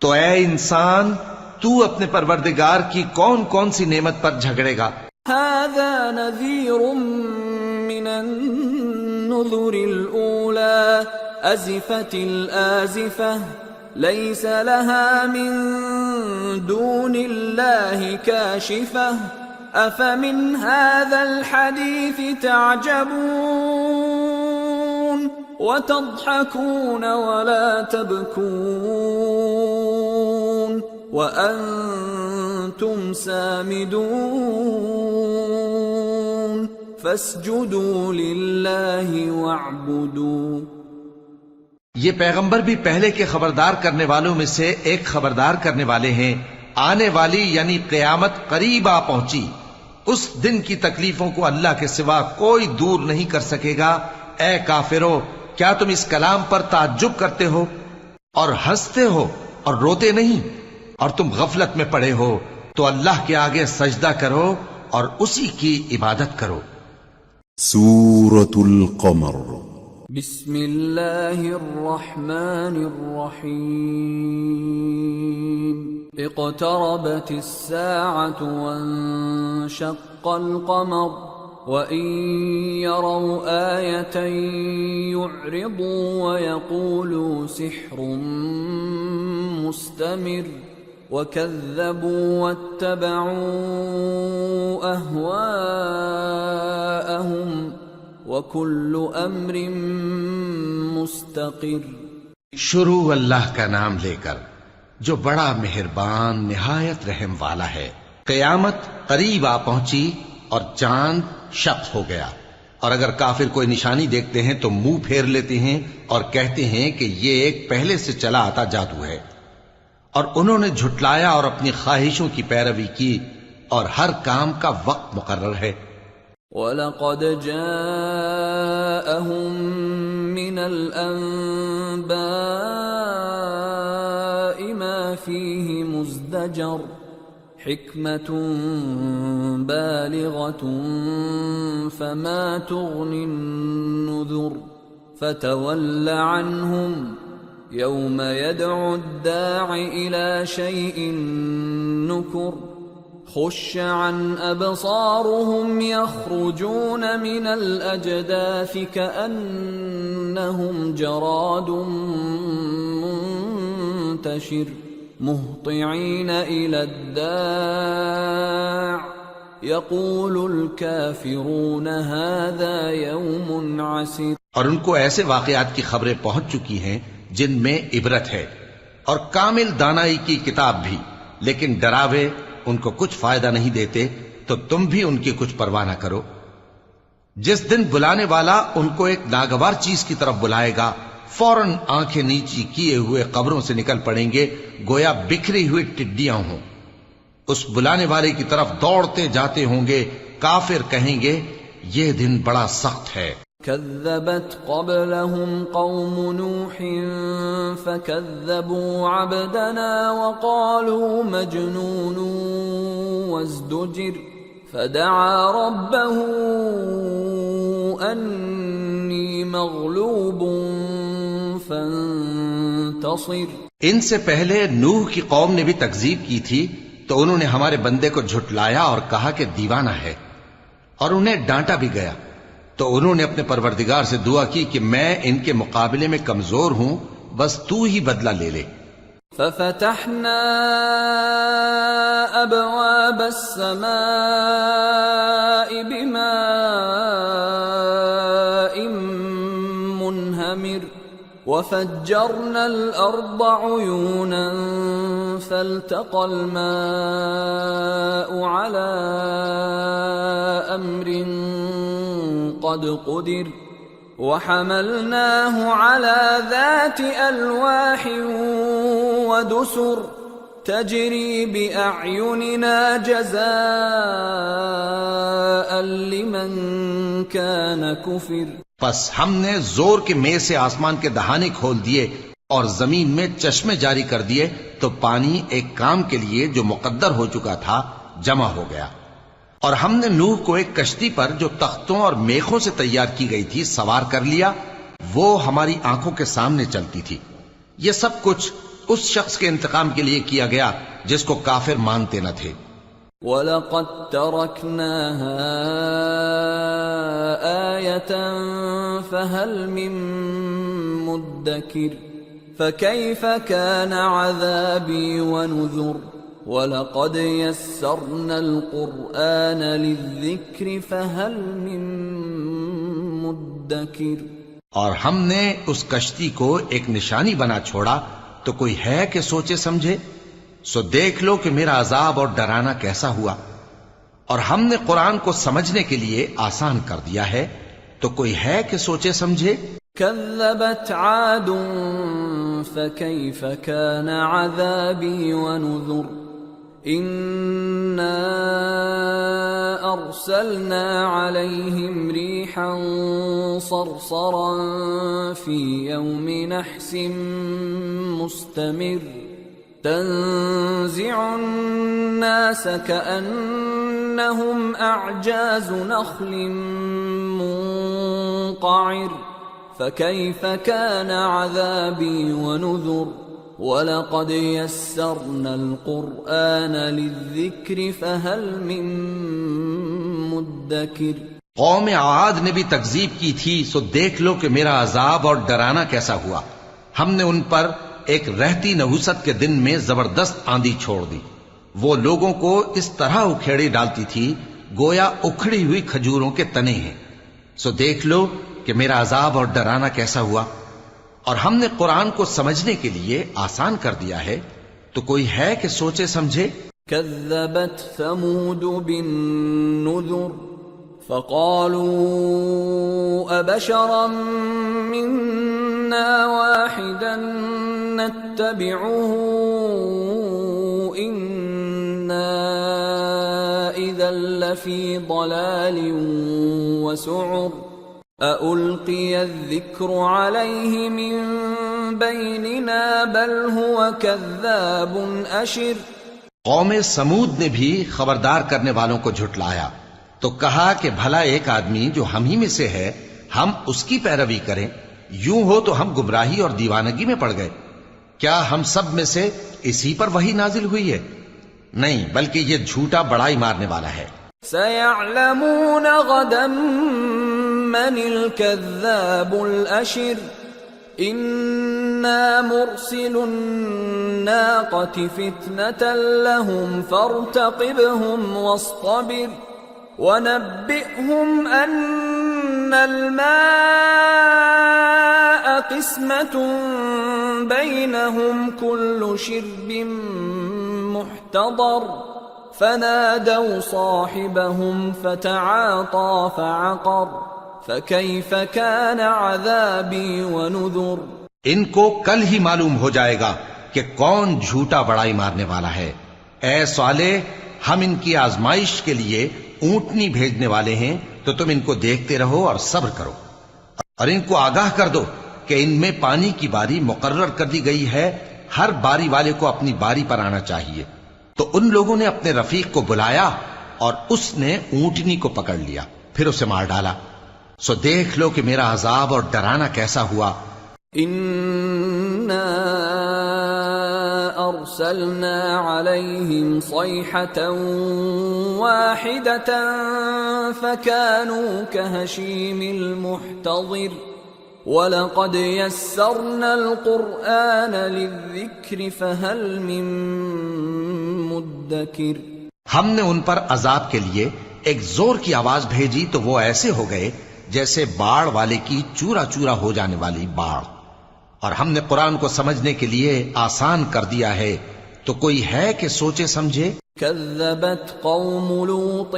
تو اے انسان، تو اپنے پروردگار کی کون کون سی نعمت پر جھگڑے گا؟ هذا نذير من النذر الأولى أزفت الآزفة ليس لها من دون الله كاشفة أفمن هذا الحديث تعجبون وتضحكون ولا تبكون وأنتم سامدون فاسجدوا لله واعبدوا. یہ پیغمبر بھی پہلے کے خبردار کرنے والوں میں سے ایک خبردار کرنے والے ہیں. آنے والی یعنی قیامت قریب آ پہنچی، اس دن کی تکلیفوں کو اللہ کے سوا کوئی دور نہیں کر سکے گا. اے کافرو، کیا تم اس کلام پر تعجب کرتے ہو اور ہنستے ہو اور روتے نہیں؟ اور تم غفلت میں پڑے ہو تو اللہ کے آگے سجدہ کرو اور اسی کی عبادت کرو. سورة القمر. بسم اللہ الرحمن الرحیم. اقتربت الساعة وانشق القمر وإن يروا آية يعرضوا ويقولوا سحر مستمر وكذبوا واتبعوا أهواءهم وكل أمر مستقر. شروع اللہ کا نام لے کر جو بڑا مہربان نہایت رحم والا ہے. قیامت قریب آ پہنچی اور چاند شق ہو گیا، اور اگر کافر کوئی نشانی دیکھتے ہیں تو منہ پھیر لیتے ہیں اور کہتے ہیں کہ یہ ایک پہلے سے چلا آتا جادو ہے. اور انہوں نے جھٹلایا اور اپنی خواہشوں کی پیروی کی، اور ہر کام کا وقت مقرر ہے. وَلَقَدْ جَاءَهُم مِّنَ الْأَنبَاءِ مَا فِيهِ مُزْدَجَرٌ حِكْمَةٌ بَالِغَةٌ فَمَا تُغْنِ النُّذُرُ فَتَوَلَّ عَنْهُمْ يَوْمَ يَدْعُ الدَّاعِ إِلَى شَيْءٍ نُكُرٍ خُشَّ عَنْ أَبْصَارُهُمْ يَخْرُجُونَ مِنَ الْأَجْدَاثِ كَأَنَّهُمْ جَرَادٌ مُنْتَشِرٌ مُهْطِعِينَ إِلَى الدَّاعِ يقول الكافرون هذا يوم عسير. اور ان کو ایسے واقعات کی خبریں پہنچ چکی ہیں جن میں عبرت ہے، اور کامل دانائی کی کتاب بھی، لیکن ڈراوے ان کو کچھ فائدہ نہیں دیتے، تو تم بھی ان کی کچھ پرواہ نہ کرو. جس دن بلانے والا ان کو ایک ناگوار چیز کی طرف بلائے گا، فوراً آنکھیں نیچی کیے ہوئے قبروں سے نکل پڑیں گے گویا بکھری ہوئی ٹڈیاں ہوں. اس بلانے والے کی طرف دوڑتے جاتے ہوں گے. کافر کہیں گے یہ دن بڑا سخت ہے. كذبت قبلهم قوم نوح فكذبوا عبدنا وقالوا مجنون وازدجر فدعا ربه أني مغلوب فانتصر. ان سے پہلے نوح کی قوم نے بھی تکذیب کی تھی تو انہوں نے ہمارے بندے کو جھٹلایا اور کہا کہ دیوانہ ہے، اور انہیں ڈانٹا بھی گیا. تو انہوں نے اپنے پروردگار سے دعا کی کہ میں ان کے مقابلے میں کمزور ہوں، بس تو ہی بدلہ لے لے. ففتحنا ابواب السماء بماء منهمر وفجرنا الارض عيونا فالتقى الماء على امر قد قدر وحملناه على ذات ألواح ودسر تجري بأعيننا جزاء لمن كان كفر. پس ہم نے زور کے مے سے آسمان کے دہانے کھول دیے اور زمین میں چشمے جاری کر دیے، تو پانی ایک کام کے لیے جو مقدر ہو چکا تھا جمع ہو گیا. اور ہم نے نوح کو ایک کشتی پر جو تختوں اور میخوں سے تیار کی گئی تھی سوار کر لیا، وہ ہماری آنکھوں کے سامنے چلتی تھی. یہ سب کچھ اس شخص کے انتقام کے لیے کیا گیا جس کو کافر مانتے نہ تھے. وَلَقَدْ تَرَكْنَاهَا آيَةً فَهَلْ مِن مُدَّكِرٍ فَكَيْفَ كَانَ عَذَابِي وَنُذُرِ. وَلَقَدْ يَسَّرْنَا الْقُرْآنَ لِلذِّكْرِ فَهَلْ مِن مُدَّكِرٍ. اور ہم نے اس کشتی کو ایک نشانی بنا چھوڑا، تو کوئی ہے کہ سوچے سمجھے؟ سو دیکھ لو کہ میرا عذاب اور ڈرانا کیسا ہوا. اور ہم نے قرآن کو سمجھنے کے لیے آسان کر دیا ہے، تو کوئی ہے کہ سوچے سمجھے؟ كذبت عاد فكيف كان عذابي ونذر. إنا أرسلنا عليهم ريحا صرصرا في يوم نحس مستمر تنزع الناس كأنهم أعجاز نخل منقعر. فكيف كان عذابي ونذر. وَلَقَدْ يَسَّرْنَا الْقُرْآنَ لِلذِّكْرِ فَهَلْ مِن مُدَّكِرٍ. قوم عاد نے بھی تکذیب کی تھی، سو دیکھ لو کہ میرا عذاب اور ڈرانا کیسا ہوا. ہم نے ان پر ایک رہتی نحوست کے دن میں زبردست آندھی چھوڑ دی. وہ لوگوں کو اس طرح اکھیڑے ڈالتی تھی گویا اکھڑی ہوئی کھجوروں کے تنے ہیں. سو دیکھ لو کہ میرا عذاب اور ڈرانا کیسا ہوا. اور ہم نے قرآن کو سمجھنے کے لیے آسان کر دیا ہے، تو کوئی ہے کہ سوچے سمجھے؟ كذبت ثمود بالنذر فقالوا أبشرا منا واحدا نتبعه إنا إذا لفي ضلال وسعر. أَأُلْقِيَ الذِّكْرُ عَلَيْهِ مِن بَيْنِنَا بَلْ هُوَ كَذَّابٌ أَشِرٌ. قوم سمود نے بھی خبردار کرنے والوں کو جھٹلایا، تو کہا کہ بھلا ایک آدمی جو ہم ہی میں سے ہے ہم اس کی پیروی کریں، یوں ہو تو ہم گمراہی اور دیوانگی میں پڑ گئے. کیا ہم سب میں سے اسی پر وحی نازل ہوئی ہے؟ نہیں، بلکہ یہ جھوٹا بڑائی مارنے والا ہے. سَيَعْلَمُونَ غَدًا من الكذاب الأشر. إنا مرسل الناقة فتنة لهم فارتقبهم واصطبر وَنَبِّئْهُمْ أَنَّ الْمَاءَ قِسْمَةٌ بَيْنَهُمْ كُلُّ شِرْبٍ مُحْتَضَرٌ فَنَادَوْا صَاحِبَهُمْ فَتَعَاطَى فَعَقَرَ فَكَيْفَ كَانَ عَذَابِي وَنُذُرِ۔ ان کو کل ہی معلوم ہو جائے گا کہ کون جھوٹا بڑائی مارنے والا ہے۔ اے صالح، ہم ان کی آزمائش کے لیے اونٹنی بھیجنے والے ہیں، تو تم ان کو دیکھتے رہو اور صبر کرو، اور ان کو آگاہ کر دو کہ ان میں پانی کی باری مقرر کر دی گئی ہے، ہر باری والے کو اپنی باری پر آنا چاہیے۔ تو ان لوگوں نے اپنے رفیق کو بلایا اور اس نے اونٹنی کو پکڑ لیا، پھر اسے مار ڈالا۔ سو دیکھ لو کہ میرا عذاب اور ڈرانا کیسا ہوا۔ إِنَّا أَرْسَلْنَا عَلَيْهِمْ صَيْحَةً وَاحِدَةً فَكَانُوا كَهَشِيمِ الْمُحْتَظِرِ وَلَقَدْ يَسَّرْنَا الْقُرْآنَ لِلذِّكْرِ فَهَلْ مِن مُدَّكِرٍ۔ ہم نے ان پر عذاب کے لیے ایک زور کی آواز بھیجی تو وہ ایسے ہو گئے جیسے باڑ والے کی چورا چورا ہو جانے والی باڑ، اور ہم نے قرآن کو سمجھنے کے لیے آسان کر دیا ہے، تو کوئی ہے کہ سوچے سمجھے؟ كذبت قوم لوط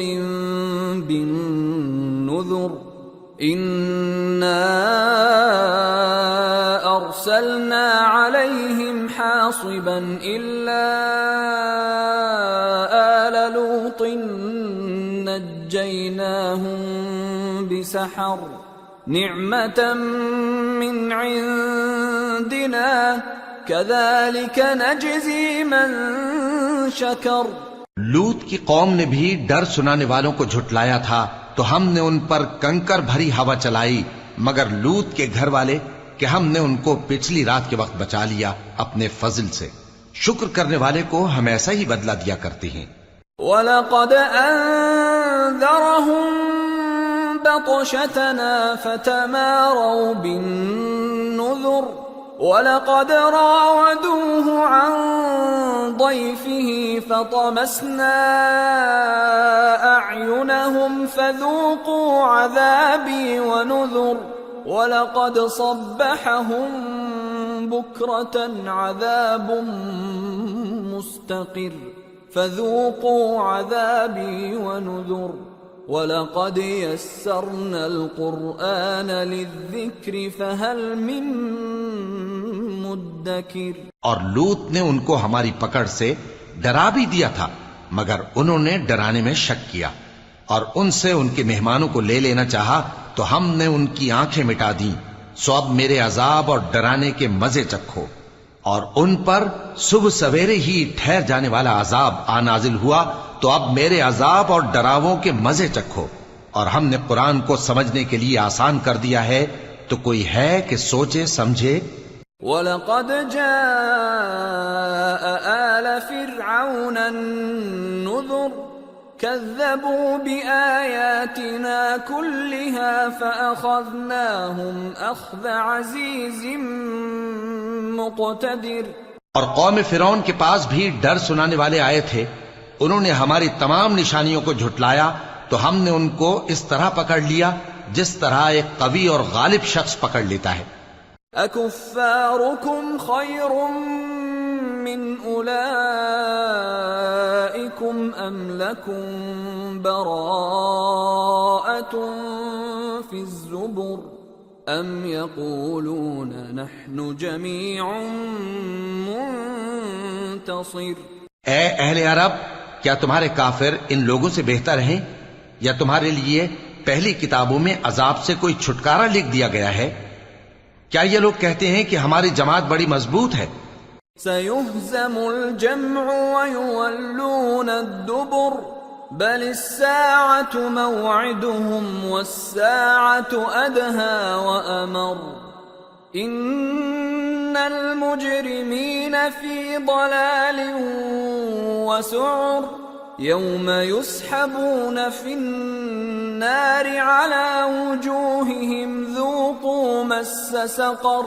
بالنذر إنا أرسلنا عليهم حاصبا إلا آل لوط نجيناهم بسحر نعمة من عندنا كذلك نجزي من شكر۔ لوط کی قوم نے بھی ڈر سنانے والوں کو جھٹلایا تھا، تو ہم نے ان پر کنکر بھری ہوا چلائی، مگر لوط کے گھر والے کہ ہم نے ان کو پچھلی رات کے وقت بچا لیا اپنے فضل سے۔ شکر کرنے والے کو ہم ایسا ہی بدلہ دیا کرتے ہیں۔ وَلَقَدْ أَنذَرَهُم بَطْشَتَنَا فَتَمَارَوْا بِالنُّذُرِ وَلَقَدْ رَاوَدُوهُ عَن ضَيْفِهِ فَطَمَسْنَا أَعْيُنَهُمْ فَذُوقُوا عَذَابِي وَنُذُرِ وَلَقَدْ صَبَّحَهُم بُكْرَةً عَذَابٌ مُسْتَقِرٌ فَذُوقُوا عَذَابِي وَنُذُرِ وَلَقَدْ يَسَّرْنَا الْقُرْآنَ لِلذِّكْرِ فَهَلْ مِن مُدَّكِرٍ۔ اور لوط نے ان کو ہماری پکڑ سے ڈرا بھی دیا تھا، مگر انہوں نے ڈرانے میں شک کیا، اور ان سے ان کے مہمانوں کو لے لینا چاہا تو ہم نے ان کی آنکھیں مٹا دیں۔ سو اب میرے عذاب اور ڈرانے کے مزے چکھو۔ اور ان پر صبح سویرے ہی ٹھہر جانے والا عذاب آ نازل ہوا، تو اب میرے عذاب اور ڈراووں کے مزے چکھو۔ اور ہم نے قرآن کو سمجھنے کے لیے آسان کر دیا ہے، تو کوئی ہے کہ سوچے سمجھے؟ وَلَقَدْ جَاءَ آلَ فِرْعَوْنَ النُّذُرُ كَذَّبُوا بِآيَاتِنَا كُلِّهَا فَأَخَذْنَاهُمْ أَخْذَ عَزِيزٍ مُقْتَدِرٍ۔ اور قوم فرعون کے پاس بھی ڈر سنانے والے آئے تھے، انہوں نے ہماری تمام نشانیوں کو جھٹلایا، تو ہم نے ان کو اس طرح پکڑ لیا جس طرح ایک قوی اور غالب شخص پکڑ لیتا ہے۔ أَكُفَّارُكُمْ خَيْرٌ مِّنْ أُولَئِكُمْ أَمْ لَكُمْ بَرَاءَةٌ فِي الزُّبُرِ أَمْ يَقُولُونَ نَحْنُ جَمِيعٌ مُنْتَصِرٌ۔ اے اہل عرب، کیا تمہارے کافر ان لوگوں سے بہتر ہیں، یا تمہارے لیے پہلی کتابوں میں عذاب سے کوئی چھٹکارا لکھ دیا گیا ہے؟ کیا یہ لوگ کہتے ہیں کہ ہماری جماعت بڑی مضبوط ہے؟ سَيُهْزَمُ الْجَمْعُ وَيُوَلُّونَ الدُّبُرَ بَلِ السَّاعَةُ مَوْعِدُهُمْ وَالسَّاعَةُ أَدْهَى وَأَمَرُّ إِنَّ الْمُجْرِمِينَ فِي ضَلَالٍ وَسُعُرٍ يَوْمَ يُسْحَبُونَ فِي النَّارِ عَلَى وُجُوهِهِمْ ذُوقُوا مَسَّ سَقَرَ۔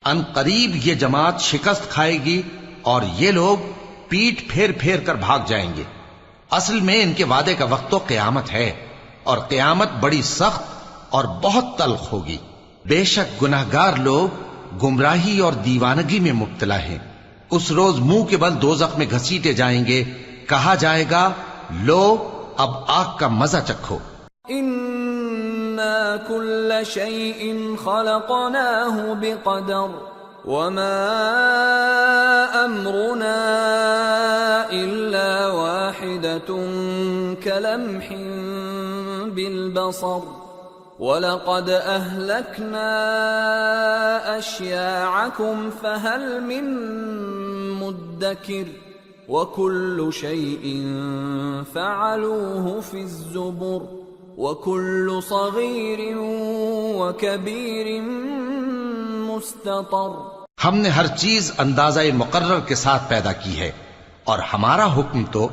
ان قریب یہ جماعت شکست کھائے گی اور یہ لوگ پیٹ پھیر پھیر کر بھاگ جائیں گے۔ اصل میں ان کے وعدے کا وقت تو قیامت ہے، اور قیامت بڑی سخت اور بہت تلخ ہوگی. بے شک گناہگار لوگ گمراہی اور دیوانگی میں مبتلا ہیں. اس روز منہ کے بل دوزخ میں گھسیٹے جائیں گے. کہا جائے گا لو اب آگ کا مزہ چکھو. إنا كل شيء خلقناه بقدر وما أمرنا إلا واحدة كلمح بالبصر وَلَقَدْ أَهْلَكْنَا أَشْيَاعَكُمْ فَهَلْ مِن مُدَّكِرٍ وَكُلُّ شَيْءٍ فَعَلُوهُ فِي الزُّبُرِ وَكُلُّ صَغِيرٍ وَكَبِيرٍ مُسْتَطَرٍ. ہم نے ہر چیز اندازہ مقرر کے ساتھ پیدا کی ہے، اور ہمارا حکم تو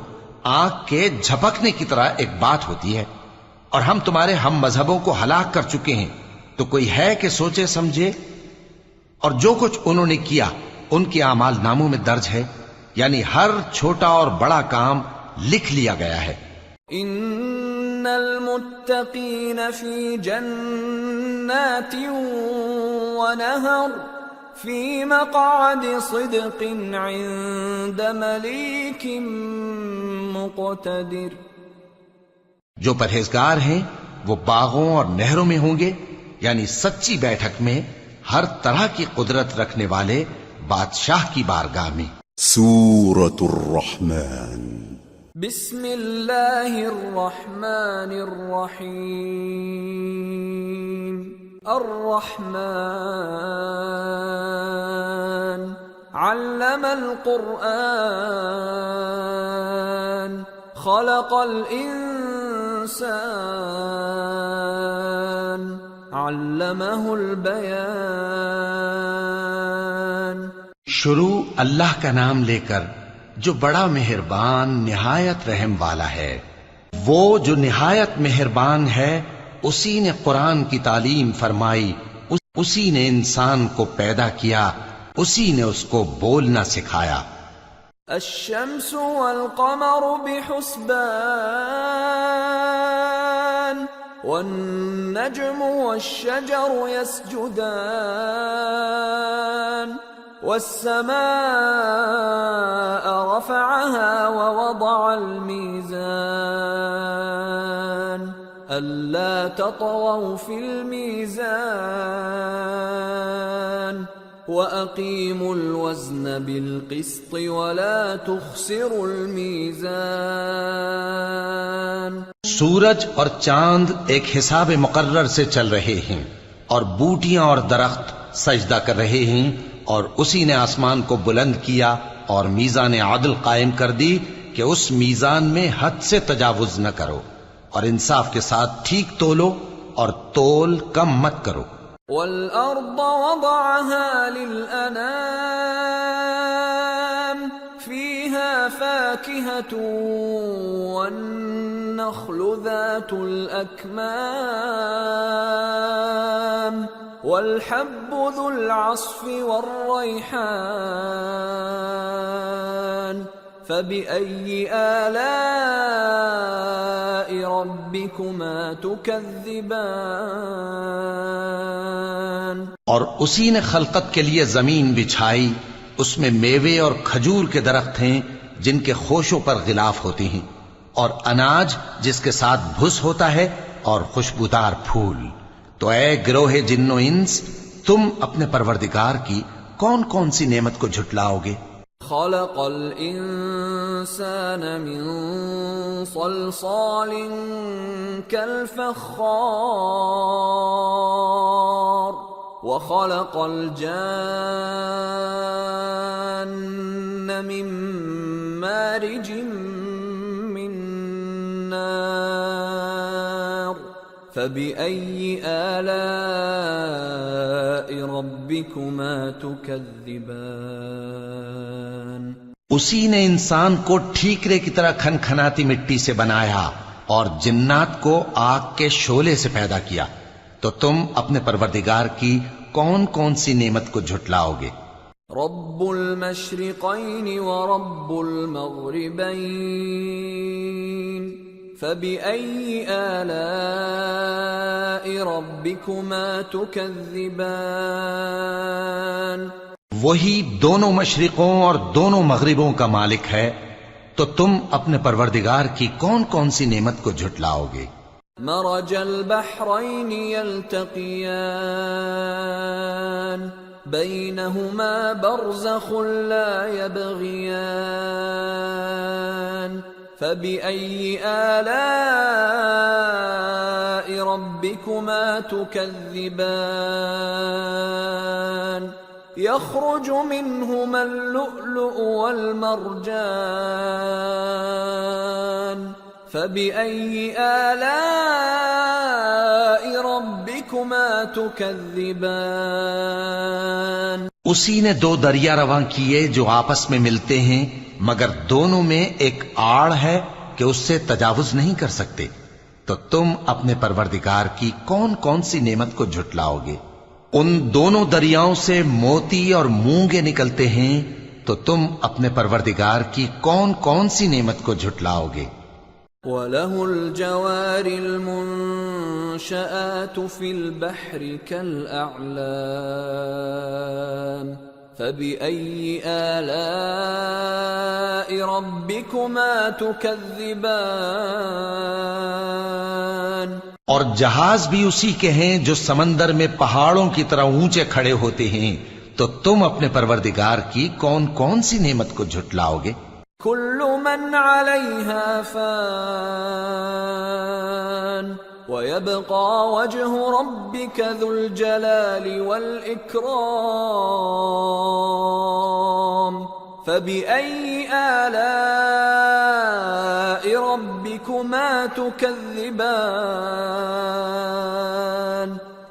آنکھ کے جھپکنے کی طرح ایک بات ہوتی ہے. اور ہم تمہارے ہم مذہبوں کو ہلاک کر چکے ہیں، تو کوئی ہے کہ سوچے سمجھے؟ اور جو کچھ انہوں نے کیا ان کے اعمال ناموں میں درج ہے، یعنی ہر چھوٹا اور بڑا کام لکھ لیا گیا ہے. ان المتقین فی جنات ونہر فی مقعد صدق عند ملیک مقتدر. جو پرہیزگار ہیں وہ باغوں اور نہروں میں ہوں گے، یعنی سچی بیٹھک میں ہر طرح کی قدرت رکھنے والے بادشاہ کی بارگاہ میں. سورة الرحمن. بسم اللہ الرحمن الرحیم. الرحمن علم القرآن خلق الانسان علمہ البیان. شروع اللہ کا نام لے کر جو بڑا مہربان نہایت رحم والا ہے. وہ جو نہایت مہربان ہے اسی نے قرآن کی تعلیم فرمائی، اسی نے انسان کو پیدا کیا، اسی نے اس کو بولنا سکھایا. الشمس والقمر بحسبان والنجم والشجر يسجدان والسماء رفعها ووضع الميزان ألا تطغوا في الميزان وَأَقِيمُوا الْوَزْنَ بِالْقِسْطِ وَلَا تُخْسِرُوا الْمِيزَانَ. سورج اور چاند ایک حساب مقرر سے چل رہے ہیں، اور بوٹیاں اور درخت سجدہ کر رہے ہیں، اور اسی نے آسمان کو بلند کیا اور میزان عدل قائم کر دی کہ اس میزان میں حد سے تجاوز نہ کرو، اور انصاف کے ساتھ ٹھیک تولو اور تول کم مت کرو. وَالْأَرْضَ وَضَعَهَا لِلْأَنَامِ فِيهَا فَاكِهَةٌ وَالنَّخْلُ ذَاتُ الْأَكْمَامِ وَالْحَبُّ ذُو الْعَصْفِ وَالرَّيْحَانُ فَبِأَيِّ آلَاءِ رَبِّكُمَا تُكَذِّبَانِ. اور اسی نے خلقت کے لیے زمین بچھائی، اس میں میوے اور کھجور کے درخت ہیں جن کے خوشوں پر غلاف ہوتے ہیں، اور اناج جس کے ساتھ بھس ہوتا ہے، اور خوشبودار پھول. تو اے گروہ جن و انس، تم اپنے پروردگار کی کون کون سی نعمت کو جھٹلاؤ گے؟ خلق الانسان من صلصال كالفخار وخلق الجان من مارج من نار فبأي آلاء ربكما تكذبان. اسی نے انسان کو ٹھیکرے کی طرح کھنکھناتی مٹی سے بنایا اور جنات کو آگ کے شعلے سے پیدا کیا. تو تم اپنے پروردگار کی کون کون سی نعمت کو جھٹلاؤ گے؟ رب المشرقین ورب المغربین فبأي آلاء ربكما تكذبان وہی دونوں مشرقوں اور دونوں مغربوں کا مالک ہے، تو تم اپنے پروردگار کی کون کون سی نعمت کو جھٹلاؤ گے؟ مرج البحرين يلتقيان بينهما برزخ لا يبغيان فبأي آلاء ربكما تكذبان يخرج منهما اللؤلؤ والمرجان فبأي آلاء ربكما تكذبان اسی نے دو دریا رواں کیے جو آپس میں ملتے ہیں، مگر دونوں میں ایک آڑ ہے کہ اس سے تجاوز نہیں کر سکتے، تو تم اپنے پروردگار کی کون کون سی نعمت کو جھٹلاؤ گے؟ ان دونوں دریاؤں سے موتی اور مونگے نکلتے ہیں، تو تم اپنے پروردگار کی کون کون سی نعمت کو جھٹلاؤ گے؟ وَلَهُ الْجَوَارِ الْمُنشَآتُ فِي الْبَحْرِ كَالْأَعْلَامِ فَبِأَيِّ آلَاءِ رَبِّكُمَا تُكَذِّبَانِ اور جہاز بھی اسی کے ہیں جو سمندر میں پہاڑوں کی طرح اونچے کھڑے ہوتے ہیں، تو تم اپنے پروردگار کی کون کون سی نعمت کو جھٹلاؤ گے؟ كل من عليها فان ويبقى وجه ربك ذو الجلال والإكرام فبأي آلاء ربكما تكذبان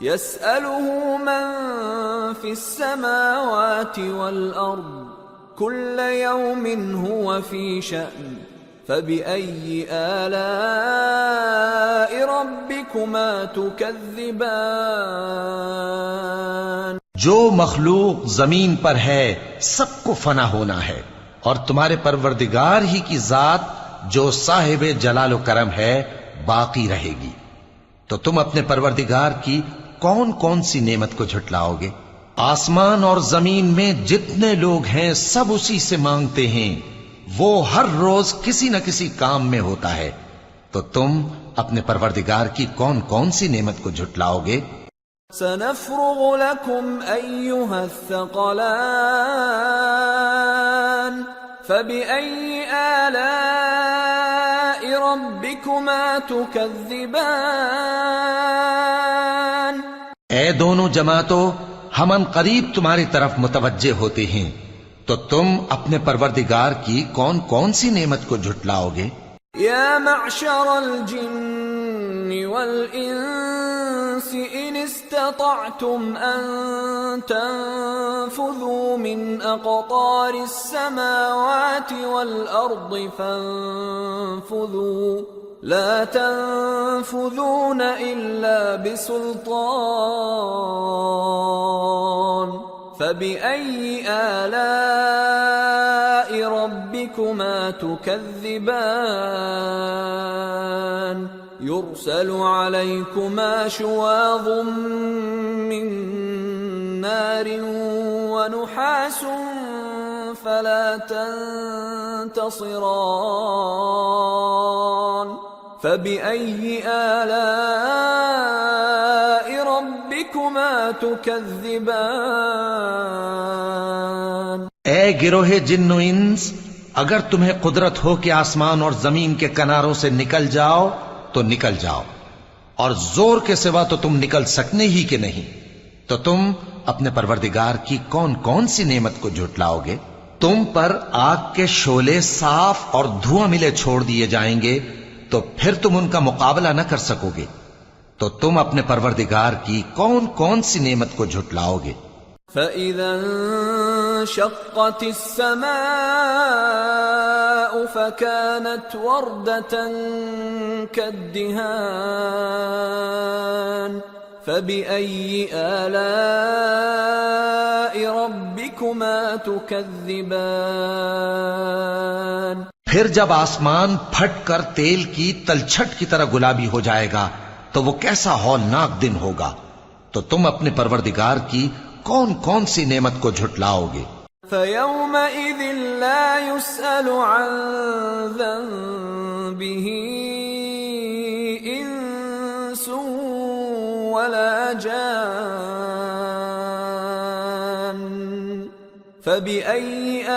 يسأله من في السماوات والأرض كل يوم هو في شأن فبأي آلاء ربكما تكذبان جو مخلوق زمین پر ہے سب کو فنا ہونا ہے، اور تمہارے پروردگار ہی کی ذات جو صاحب جلال و کرم ہے باقی رہے گی، تو تم اپنے پروردگار کی کون کون سی نعمت کو جھٹلاؤ گے؟ آسمان اور زمین میں جتنے لوگ ہیں سب اسی سے مانگتے ہیں، وہ ہر روز کسی نہ کسی کام میں ہوتا ہے، تو تم اپنے پروردگار کی کون کون سی نعمت کو جھٹلاؤ گے؟ سنفرغ لكم أيها الثقلان فبأي آلاء ربكما تكذبان اے دونوں جماعتوں، ہم ان قریب تمہاری طرف متوجہ ہوتے ہیں، تو تم اپنے پروردگار کی کون کون سی نعمت کو جھٹلاؤ گے؟ يا معشر الجن والإنس إن استطعتم أن تنفذوا من أقطار السماوات والأرض فانفذوا لا تنفذون إلا بسلطان فبأي آلاء ربكما تكذبان يرسل عليكما شواظ من نار ونحاس فلا تنتصران فبأي آلاء ربكما تكذبان اے گروہ جن و انس، اگر تمہیں قدرت ہو کہ آسمان اور زمین کے کناروں سے نکل جاؤ تو نکل جاؤ، اور زور کے سوا تو تم نکل سکنے ہی کہ نہیں، تو تم اپنے پروردگار کی کون کون سی نعمت کو جھٹلاؤ گے؟ تم پر آگ کے شعلے صاف اور دھواں ملے چھوڑ دیے جائیں گے، تو پھر تم ان کا مقابلہ نہ کر سکو گے، تو تم اپنے پروردگار کی کون کون سی نعمت کو جھٹلاؤ گے؟ فَإِذَا انشَقَّتِ السَّمَاءُ فَكَانَتْ وَرْدَةً كَالدِّهَانِ فَبِأَيِّ آلَاءِ رَبِّكُمَا تُكَذِّبَانِ پھر جب آسمان پھٹ کر تیل کی تلچھٹ کی طرح گلابی ہو جائے گا تو وہ کیسا ہولناک دن ہوگا. تو تم اپنے پروردگار کی کون کون سی نعمت کو جھٹلاؤ گے؟ فَيَوْمَئِذٍ لَا يُسْأَلُ عَنْ ذَنبِهِ إِنسٌ وَلَا جَانٌّ فَبِأَيِّ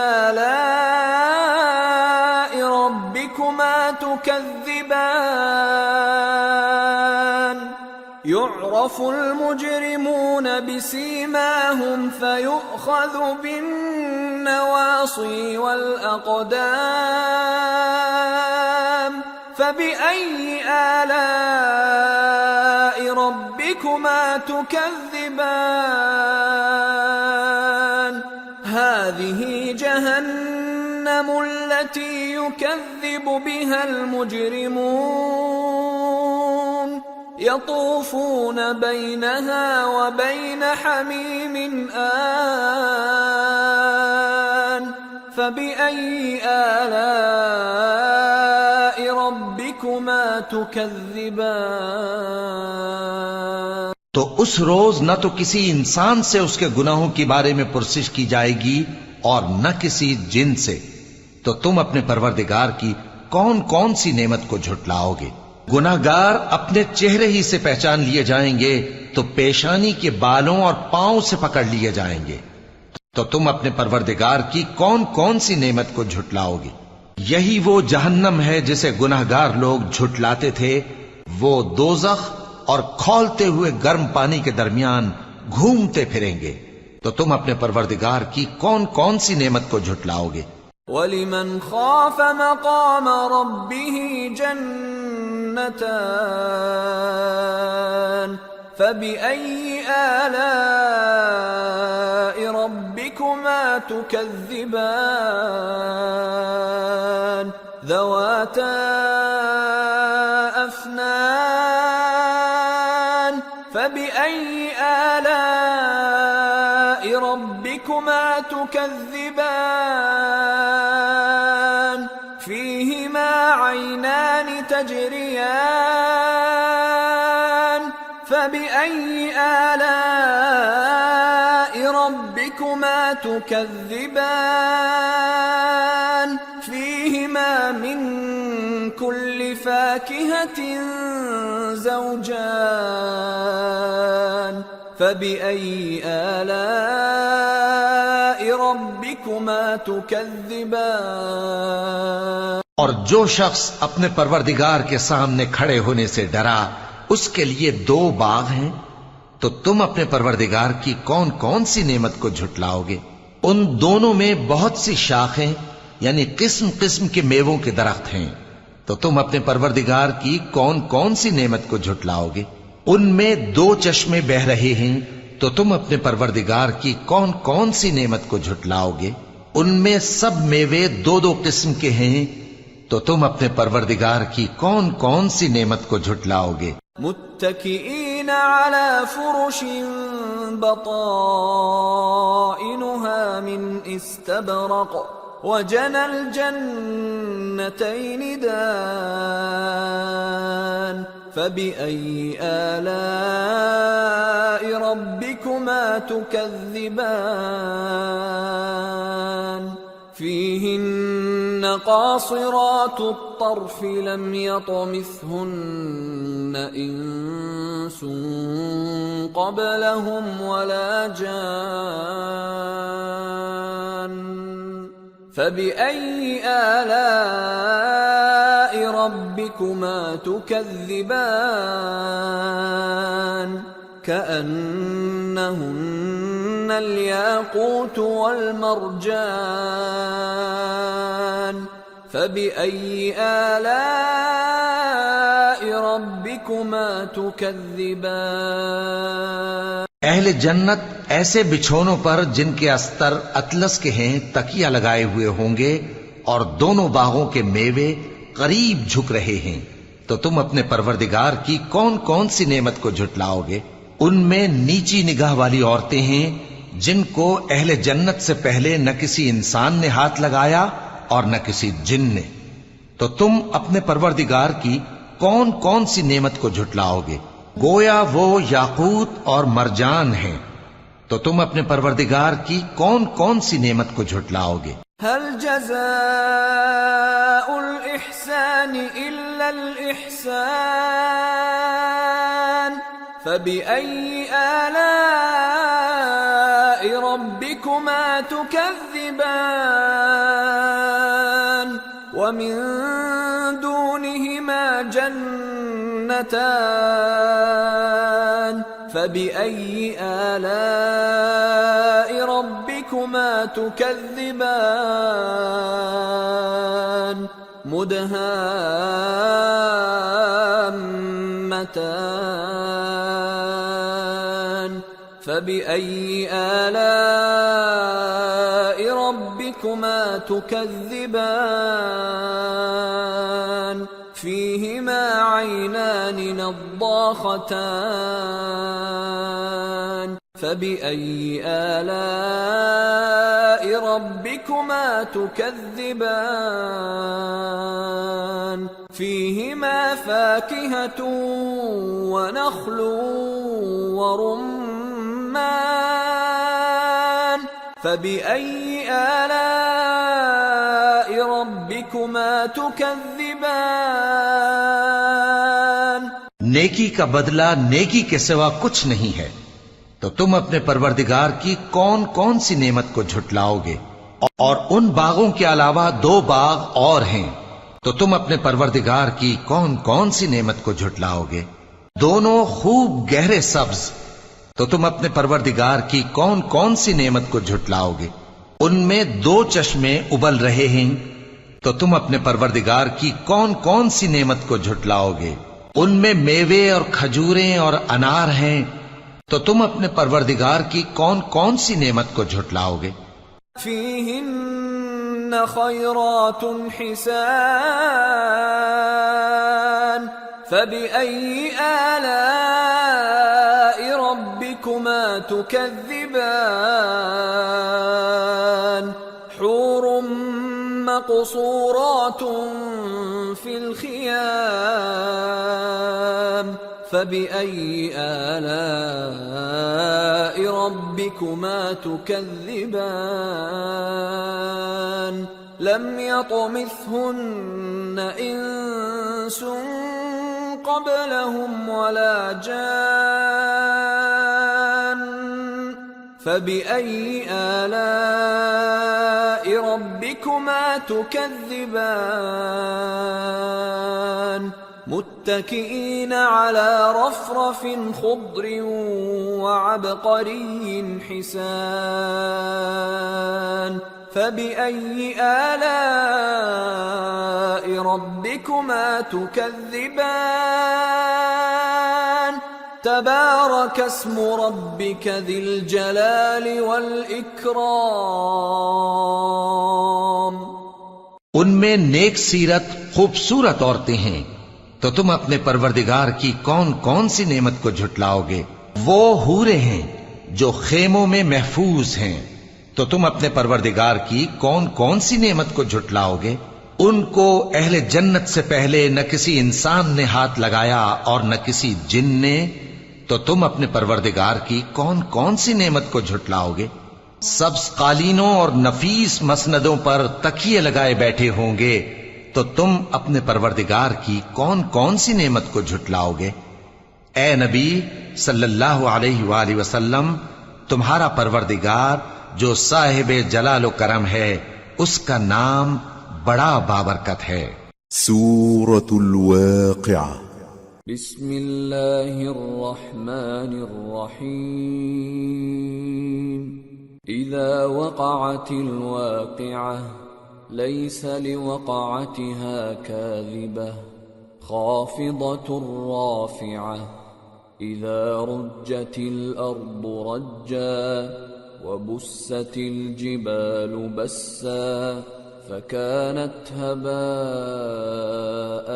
آلَاءِ رَبِّكُمَا تُكَذِّبَانِ يُعْرَفُ الْمُجْرِمُونَ بِسِيمَاهُمْ فَيُؤْخَذُ بِالنَّوَاصِي وَالْأَقْدَامِ فَبِأَيِّ آلَاءِ رَبِّكُمَا تُكَذِّبَانِ هَذِهِ جَهَنَّمُ الَّتِي يُكَذِّبُ بِهَا الْمُجْرِمُونَ يطوفون بينها وبين حميم آن فبأي آلاء ربكما تكذبان. تو اس روز نہ تو کسی انسان سے اس کے گناہوں کے بارے میں پرسش کی جائے گی اور نہ کسی جن سے. تو تم اپنے پروردگار کی کون کون سی نعمت کو جھٹلاؤ گے؟ گناہگار اپنے چہرے ہی سے پہچان لیے جائیں گے تو پیشانی کے بالوں اور پاؤں سے پکڑ لیے جائیں گے. تو تم اپنے پروردگار کی کون کون سی نعمت کو جھٹلاؤ گے؟ یہی وہ جہنم ہے جسے گناہگار لوگ جھٹلاتے تھے. وہ دوزخ اور کھولتے ہوئے گرم پانی کے درمیان گھومتے پھریں گے. تو تم اپنے پروردگار کی کون کون سی نعمت کو جھٹلاؤ گے؟ وَلِمَنْ خَافَ مَقَامَ رَبِّهِ جَنَّتَانِ فَبِأَيِّ آلَاءِ رَبِّكُمَا تُكَذِّبَانِ ذَوَاتَا أَفْنَانٍ فَبِأَيِّ آلَاءِ رَبِّكُمَا تُكَذِّبَانِ فِيهِمَا عَيْنَانِ تَجْرِيَانِ فَبِأَيِّ آلَاءِ رَبِّكُمَا تُكَذِّبَانِ فِيهِمَا مِن كُلِّ فَاكِهَةٍ زَوْجَانِ فَبِأَيِّ آلَاءِ رَبِّكُمَا تُكَذِّبَانِ. اور جو شخص اپنے پروردگار کے سامنے کھڑے ہونے سے ڈرا اس کے لیے 2 باغ ہیں. تو تم اپنے پروردگار کی کون کون سی نعمت کو جھٹلاؤ گے؟ ان دونوں میں بہت سی شاخیں یعنی قسم قسم کے میووں کے درخت ہیں. تو تم اپنے پروردگار کی کون کون سی نعمت کو جھٹلاؤ گے؟ ان میں 2 چشمے بہ رہے ہیں. تو تم اپنے پروردگار کی کون کون سی نعمت کو جھٹلاؤ گے؟ ان میں سب میوے 2 قسم کے ہیں. تو تم اپنے پروردگار کی کون کون سی نعمت کو جھٹلاؤ گے؟ متكئين على فرش بطائنها من استبرق وجنى الجنتين دان فبأي آلاء ربكما تكذبان فيهن قاصرات الطرف لم يطمثهن إنس قبلهم ولا جان فبأي آلاء ربكما تكذبان كأنهن الياقوت والمرجان فبأي آلاء ربكما تكذبان. اہل جنت ایسے بچھونوں پر جن کے استر اطلس کے ہیں تکیہ لگائے ہوئے ہوں گے اور دونوں باغوں کے میوے قریب جھک رہے ہیں. تو تم اپنے پروردگار کی کون کون سی نعمت کو جھٹلاؤ گے؟ ان میں نیچی نگاہ والی عورتیں ہیں جن کو اہل جنت سے پہلے نہ کسی انسان نے ہاتھ لگایا اور نہ کسی جن نے. تو تم اپنے پروردگار کی کون کون سی نعمت کو جھٹلاؤ گے؟ گویا وہ یاقوت اور مرجان ہیں، تو تم اپنے پروردگار کی کون کون سی نعمت کو جھٹلاؤ گے؟ هل جزاء الإحسان إلا الإحسان فبأي آلاء ربكما تكذبان ومن دونهما جنتان فبأي آلاء ربكما تكذبان مدهامتان فبأي آلاء ربكما تكذبان فيهما عينان نضاختان فبأي آلاء ربكما تكذبان فيهما فاكهة ونخل ورمان فبأي آلاء ربكما تكذبان نیکی کا بدلہ نیکی کے سوا کچھ نہیں ہے، تو تم اپنے پروردگار کی کون کون سی نعمت کو جھٹلاؤ گے؟ اور ان باغوں کے علاوہ 2 باغ اور ہیں، تو تم اپنے پروردگار کی کون کون سی نعمت کو جھٹلاؤ گے؟ دونوں خوب گہرے سبز، تو تم اپنے پروردگار کی کون کون سی نعمت کو جھٹلاؤ گے؟ ان میں 2 چشمے ابل رہے ہیں، تو تم اپنے پروردگار کی کون کون سی نعمت کو جھٹلاؤ گے؟ ان میں میوے اور کھجوریں اور انار ہیں، تو تم اپنے پروردگار کی کون کون سی نعمت کو جھٹلاؤ گے؟ فيهن خيرات حسان فبأي آلاء ربكما تكذبان حور مقصورات في الخيام فبأي آلاء ربكما تكذبان لم يطمثهن إنس قبلهم ولا جان فبأي آلاء ربكما تكذبان متكئين على رفرف خضر وعبقري حسان فبأي آلاء ربكما تكذبان تبارك اسم ربك ذي الجلال والإكرام ان میں نیک سیرت خوبصورت عورتیں ہیں، تو تم اپنے پروردگار کی کون کون سی نعمت کو جھٹلاؤ گے؟ وہ حوریں ہیں جو خیموں میں محفوظ ہیں، تو تم اپنے پروردگار کی کون کون سی نعمت کو جھٹلاؤ گے؟ ان کو اہل جنت سے پہلے نہ کسی انسان نے ہاتھ لگایا اور نہ کسی جن نے، تو تم اپنے پروردگار کی کون کون سی نعمت کو جھٹلاؤ گے؟ سبز قالینوں اور نفیس مسندوں پر تکیے لگائے بیٹھے ہوں گے، تو تم اپنے پروردگار کی کون کون سی نعمت کو جھٹلاؤ گے؟ اے نبی صلی اللہ علیہ وآلہ وسلم، تمہارا پروردگار جو صاحب جلال و کرم ہے، اس کا نام بڑا بابرکت ہے۔ سورة الواقعة بسم اللہ الرحمن الرحیم اذا وقعت الواقعة ليس لوقعتها كاذبة خافضة رافعة إذا رجت الأرض رجا وبست الجبال بسا فكانت هباء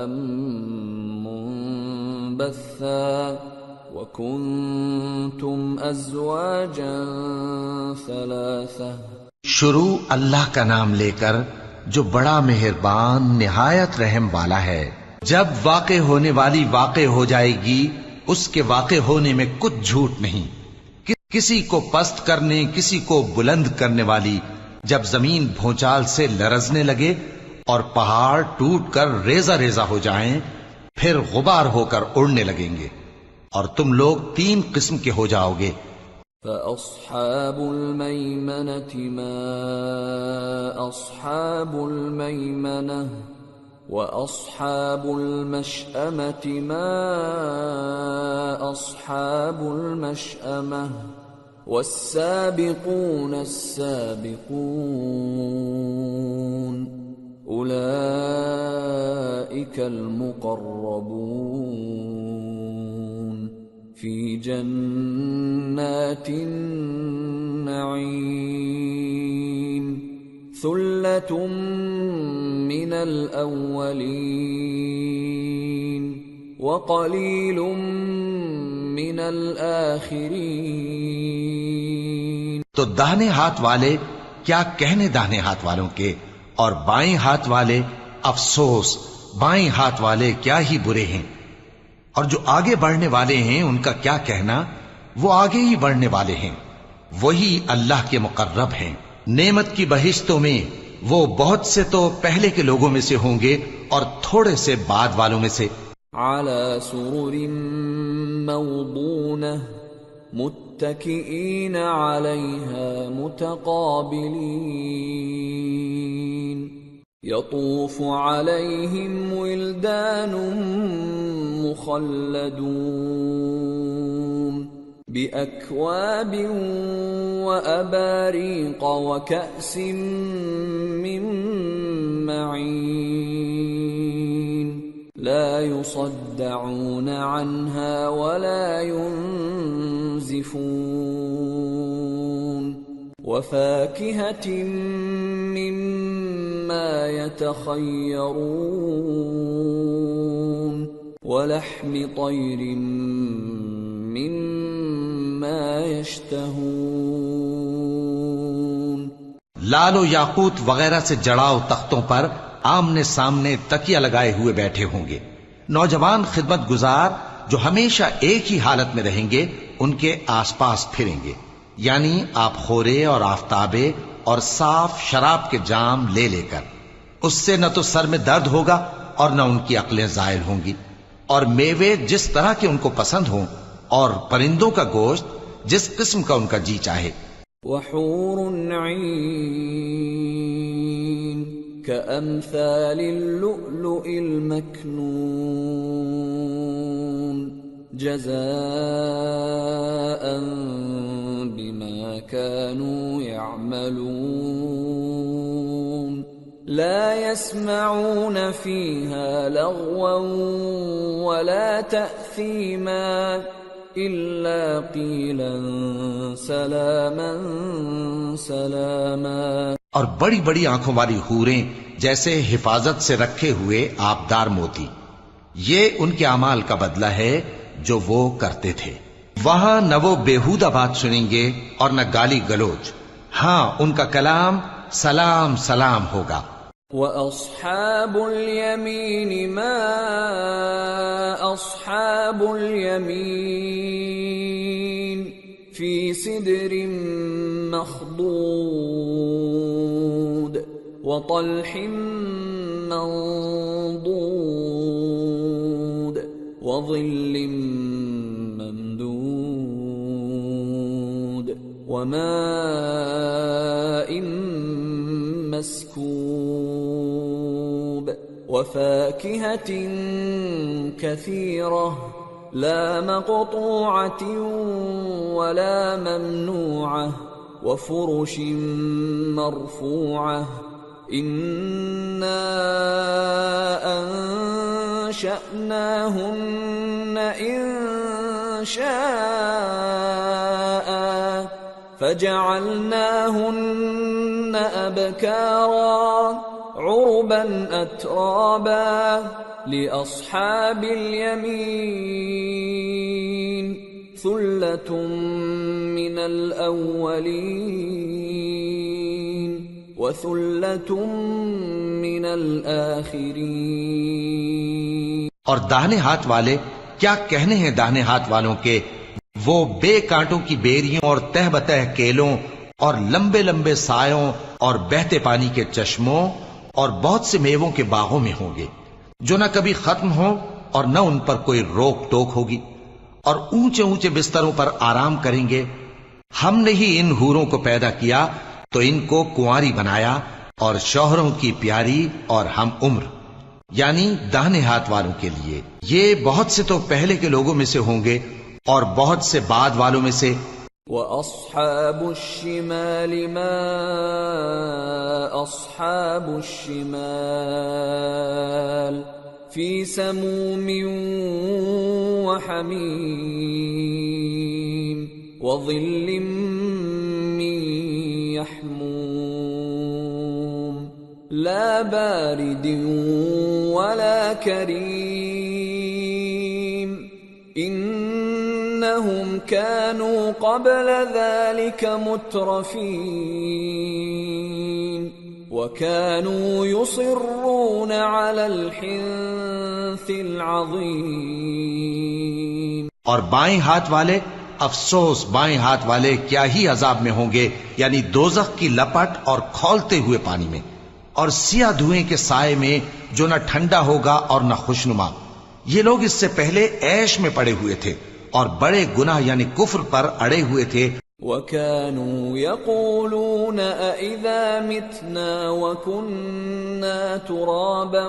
منبثا وكنتم أزواجا ثلاثة شروع اللہ کا نام لے کر جو بڑا مہربان نہایت رحم والا ہے۔ جب واقع ہونے والی واقع ہو جائے گی، اس کے واقع ہونے میں کچھ جھوٹ نہیں۔ کسی کو پست کرنے، کسی کو بلند کرنے والی جب زمین بھونچال سے لرزنے لگے اور پہاڑ ٹوٹ کر ریزہ ریزہ ہو جائیں، پھر غبار ہو کر اڑنے لگیں گے، اور تم لوگ 3 قسم کے ہو جاؤ گے۔ فأصحاب الميمنة ما أصحاب الميمنة وأصحاب المشأمة ما أصحاب المشأمة والسابقون السابقون أولئك المقربون في جنات النعيم ثلة من الأولين وقليل من الآخرين۔ تو داہنے ہاتھ والے کیا کہنے داہنے ہاتھ والوں کے، اور بائیں ہاتھ والے افسوس بائیں ہاتھ والے کیا ہی برے ہیں، اور جو آگے بڑھنے والے ہیں ان کا کیا کہنا، وہ آگے ہی بڑھنے والے ہیں، وہی اللہ کے مقرب ہیں۔ نعمت کی بہشتوں میں وہ بہت سے تو پہلے کے لوگوں میں سے ہوں گے اور تھوڑے سے بعد والوں میں سے۔ على سرر موضونة متكئين عليها متقابلين يطوف عليهم ولدان مخلدون بأكواب وأباريق وكأس من معين لا يصدعون عنها ولا ينزفون وفاكهة مما يتخيرون ولحم طير مما يشتهون۔ لال و یاقوت وغیرہ سے جڑاؤ تختوں پر آمنے سامنے تکیہ لگائے ہوئے بیٹھے ہوں گے۔ نوجوان خدمت گزار جو ہمیشہ ایک ہی حالت میں رہیں گے ان کے آس پاس پھریں گے، یعنی آپ خورے اور آفتابے اور صاف شراب کے جام لے لے کر۔ اس سے نہ تو سر میں درد ہوگا اور نہ ان کی عقلیں زائل ہوں گی، اور میوے جس طرح کے ان کو پسند ہوں، اور پرندوں کا گوشت جس قسم کا ان کا جی چاہے۔ وحور عین كأمثال اللؤلؤ المكنون جزاء بما كانوا يعملون لا يسمعون فيها لغوا ولا تأثيما إلا قيلا سلاما سلاما۔ اور بڑی بڑی آنکھوں والی حوریں جیسے حفاظت سے رکھے ہوئے آبدار موتی، یہ ان کے اعمال کا بدلہ ہے جو وہ کرتے تھے۔ وہاں نہ وہ بیہودہ بات سنیں گے اور نہ گالی گلوچ، ہاں ان کا کلام سلام سلام ہوگا۔ وَأَصْحَابُ الْيَمِينِ مَا أَصْحَابُ الْيَمِينِ فِي سِدْرٍ مَّخْضُودٍ وَطَلْحٍ مَّنضُودٍ وَظِلٍّ مَّمْدُودٍ وَمَاءٍ مسكوب وفاكهة كثيرة لا مقطوعة ولا ممنوعة وفرش مرفوعة إنا أنشأناهن إنشاء فجعلناهن أبكارا عربا أترابا لأصحاب اليمين ثلة من الأولين وثلة من الآخرين. اور داہنے ہاتھ والے کیا کہنے ہیں داہنے ہاتھ والوں کے، وہ بے کانٹوں کی بیریوں اور تہ بتہ کیلوں اور لمبے لمبے سایوں اور بہتے پانی کے چشموں اور بہت سے میووں کے باغوں میں ہوں گے، جو نہ کبھی ختم ہو اور نہ ان پر کوئی روک ٹوک ہوگی، اور اونچے اونچے بستروں پر آرام کریں گے. ہم نے ہی ان حوروں کو پیدا کیا تو ان کو کنواری بنایا، اور شوہروں کی پیاری اور ہم عمر، یعنی داہنے ہاتھ والوں کے لیے. یہ بہت سے تو پہلے کے لوگوں میں سے ہوں گے اور بہت سے بعد والوں میں سے. وَأَصْحَابُ الشِّمَالِ مَا أَصْحَابُ الشِّمَالِ فِي سَمُومٍ وَحَمِيمٍ وَظِلٍّ مِّن يَحْمُومٍ لَا بَارِدٍ وَلَا كَرِيمٍ إِنَّهُمْ كَانُوا قَبْلَ ذَلِكَ مُتْرَفِينَ وَكَانُوا يُصِرُّونَ عَلَى الْحِنثِ الْعَظِيمِ. اور بائیں ہاتھ والے، افسوس بائیں ہاتھ والے کیا ہی عذاب میں ہوں گے، یعنی دوزخ کی لپٹ اور کھولتے ہوئے پانی میں، اور سیاہ دھوئیں کے سائے میں جو نہ ٹھنڈا ہوگا اور نہ خوشنما. یہ لوگ اس سے پہلے عیش میں پڑے ہوئے تھے اور بڑے گناہ یعنی کفر پر اڑے ہوئے تھے. وَكَانُوا يَقُولُونَ أَإِذَا مِتْنَا وَكُنَّا تُرَابًا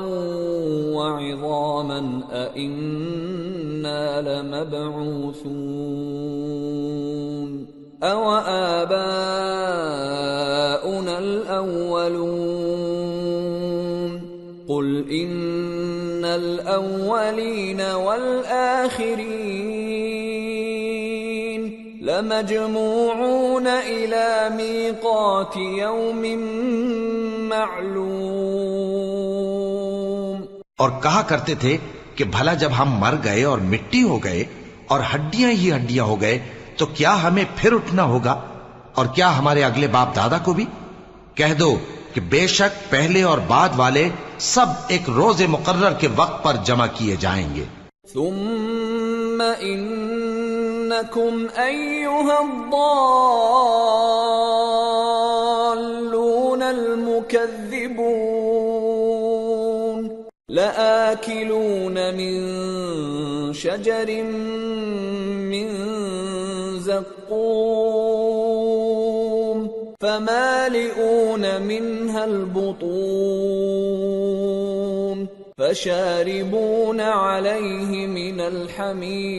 وَعِظَامًا أَإِنَّا لَمَبْعُوثُونَ أَوَآبَاؤُنَا الْأَوَّلُونَ قُلْ إِنَّ الْأَوَّلِينَ وَالْآخِرِينَ لَمَجْمُوعُونَ إِلَى مِيقَاتِ يَوْمٍ مَّعْلُومٍ. اور کہا کرتے تھے کہ بھلا جب ہم مر گئے اور مٹی ہو گئے اور ہڈیاں ہی ہڈیاں ہو گئے تو کیا ہمیں پھر اٹھنا ہوگا، اور کیا ہمارے اگلے باپ دادا کو بھی؟ کہہ دو کہ بے شک پہلے اور بعد والے سب ایک روز مقرر کے وقت پر جمع کیے جائیں گے. ثم انکم ایھا الضالون المکذبون لآکلون من شجر من زقوم فمالئون منها البطون فشاربون عليه من الحميم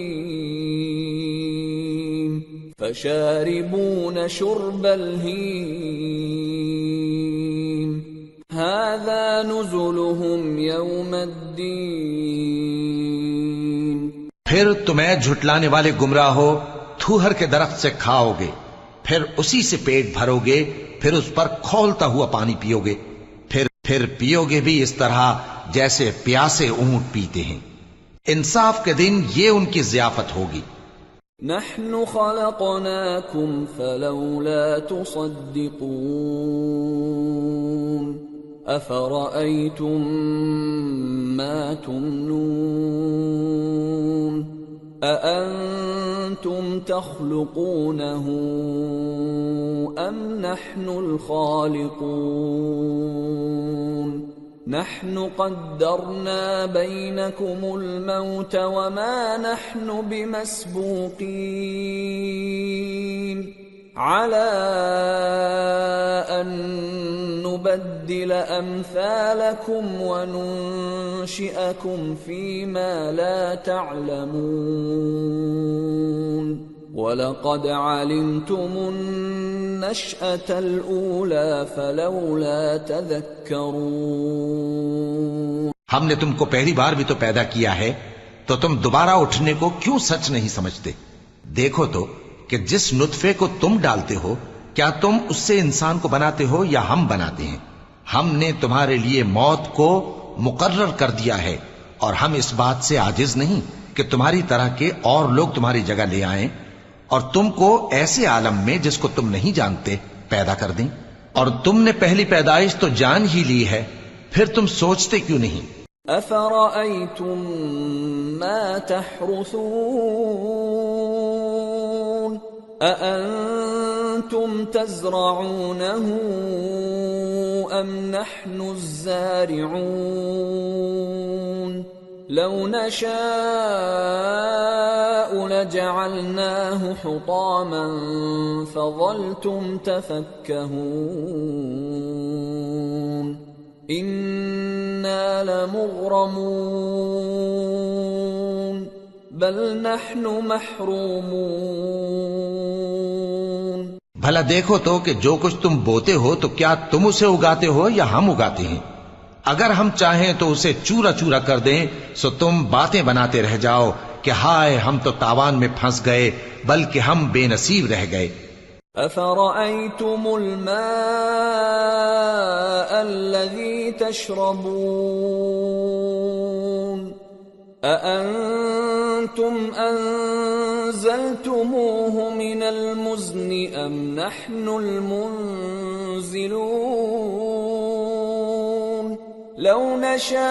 فشاربون شرب الهيم هذا نزلهم يوم الدين. پھر تمہیں جھٹلانے والے گمراہ ہو تھوہر کے درخت سے کھاؤ گے، پھر اسی سے پیٹ بھرو گے، پھر اس پر کھولتا ہوا پانی پیو گے، پھر پیو گے بھی اس طرح جیسے پیاسے اونٹ پیتے ہیں. انصاف کے دن یہ ان کی ضیافت ہوگی. نحن خلقناكم فلولا تصدقون أفرأيتم ما تمنون أأنتم تخلقونه أم نحن الخالقون نحن قدرنا بينكم الموت وما نحن بمسبوقين على أن نبدل أمثالكم وننشئكم فيما لا تعلمون وَلَقَدْ عَلِمْتُمُ النَّشْأَةَ الْأُولَى فَلَوْلَا تَذَكَّرُونَ. ہم نے تم کو پہلی بار بھی تو پیدا کیا ہے تو تم دوبارہ اٹھنے کو کیوں سچ نہیں سمجھتے؟ دیکھو تو کہ جس نطفے کو تم ڈالتے ہو کیا تم اس سے انسان کو بناتے ہو یا ہم بناتے ہیں؟ ہم نے تمہارے لیے موت کو مقرر کر دیا ہے اور ہم اس بات سے عاجز نہیں کہ تمہاری طرح کے اور لوگ تمہاری جگہ لے آئیں اور تم کو ایسے عالم میں جس کو تم نہیں جانتے پیدا کر دیں. اور تم نے پہلی پیدائش تو جان ہی لی ہے، پھر تم سوچتے کیوں نہیں؟ أفرأيتم ما تحرثون أأنتم تزرعونه أم نحن الزارعون لو نشاء لجعلناه حطاما فظلتم تفكهون إنا لمغرمون بل نحن محرومون بھلا دیکھو تو کہ جو کچھ تم بوتے ہو تو کیا تم اسے اگاتے ہو یا ہم اگاتے ہیں؟ اگر ہم چاہیں تو اسے چورا چورا کر دیں سو تم باتیں بناتے رہ جاؤ کہ ہائے ہم تو تاوان میں پھنس گئے، بلکہ ہم بے نصیب رہ گئے۔ أفرأيتم الماء الذي تشربون أأنتم أنزلتموه من المزن أم نحن المنزلون لو نشاء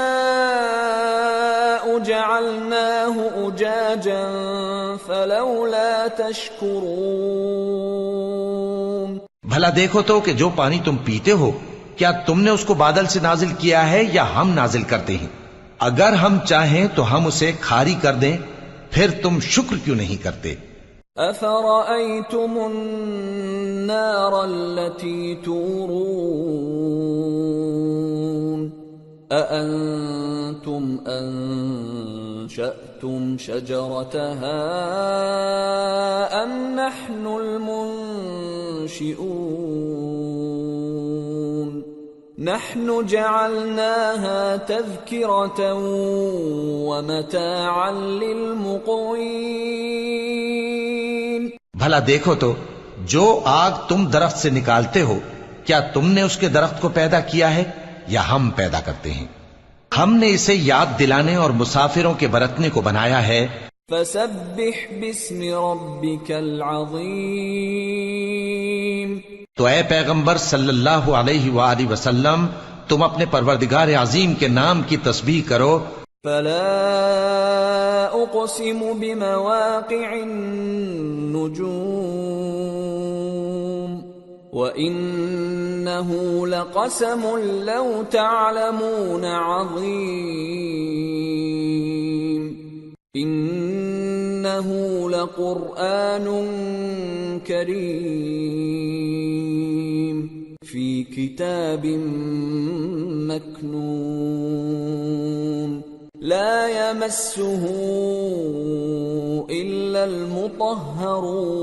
جعلناه أجاجا فلولا تشكرون بھلا دیکھو تو کہ جو پانی تم پیتے ہو کیا تم نے اس کو بادل سے نازل کیا ہے یا ہم نازل کرتے ہیں؟ اگر ہم چاہیں تو ہم اسے کھاری کر دیں، پھر تم شکر کیوں نہیں کرتے؟ أفرأيتم النار التي تورون أأنتم أنشأتم شجرتها أم نحن المنشئون نحن جعلناها تذكرة ومتاعا للمقوين بھلا دیکھو تو جو آگ تم درخت سے نکالتے ہو کیا تم نے اس کے درخت کو پیدا کیا ہے یا ہم پیدا کرتے ہیں؟ ہم نے اسے یاد دلانے اور مسافروں کے برتنے کو بنایا ہے۔ فسبح باسم ربك العظیم، تو اے پیغمبر صلی اللہ علیہ وآلہ وسلم تم اپنے پروردگار عظیم کے نام کی تسبیح کرو۔ فلا اقسم بمواقع النجوم وإنه لقسم لو تعلمون عظيم إنه لقرآن كريم في كتاب مكنون لا يمسه إلا المطهرون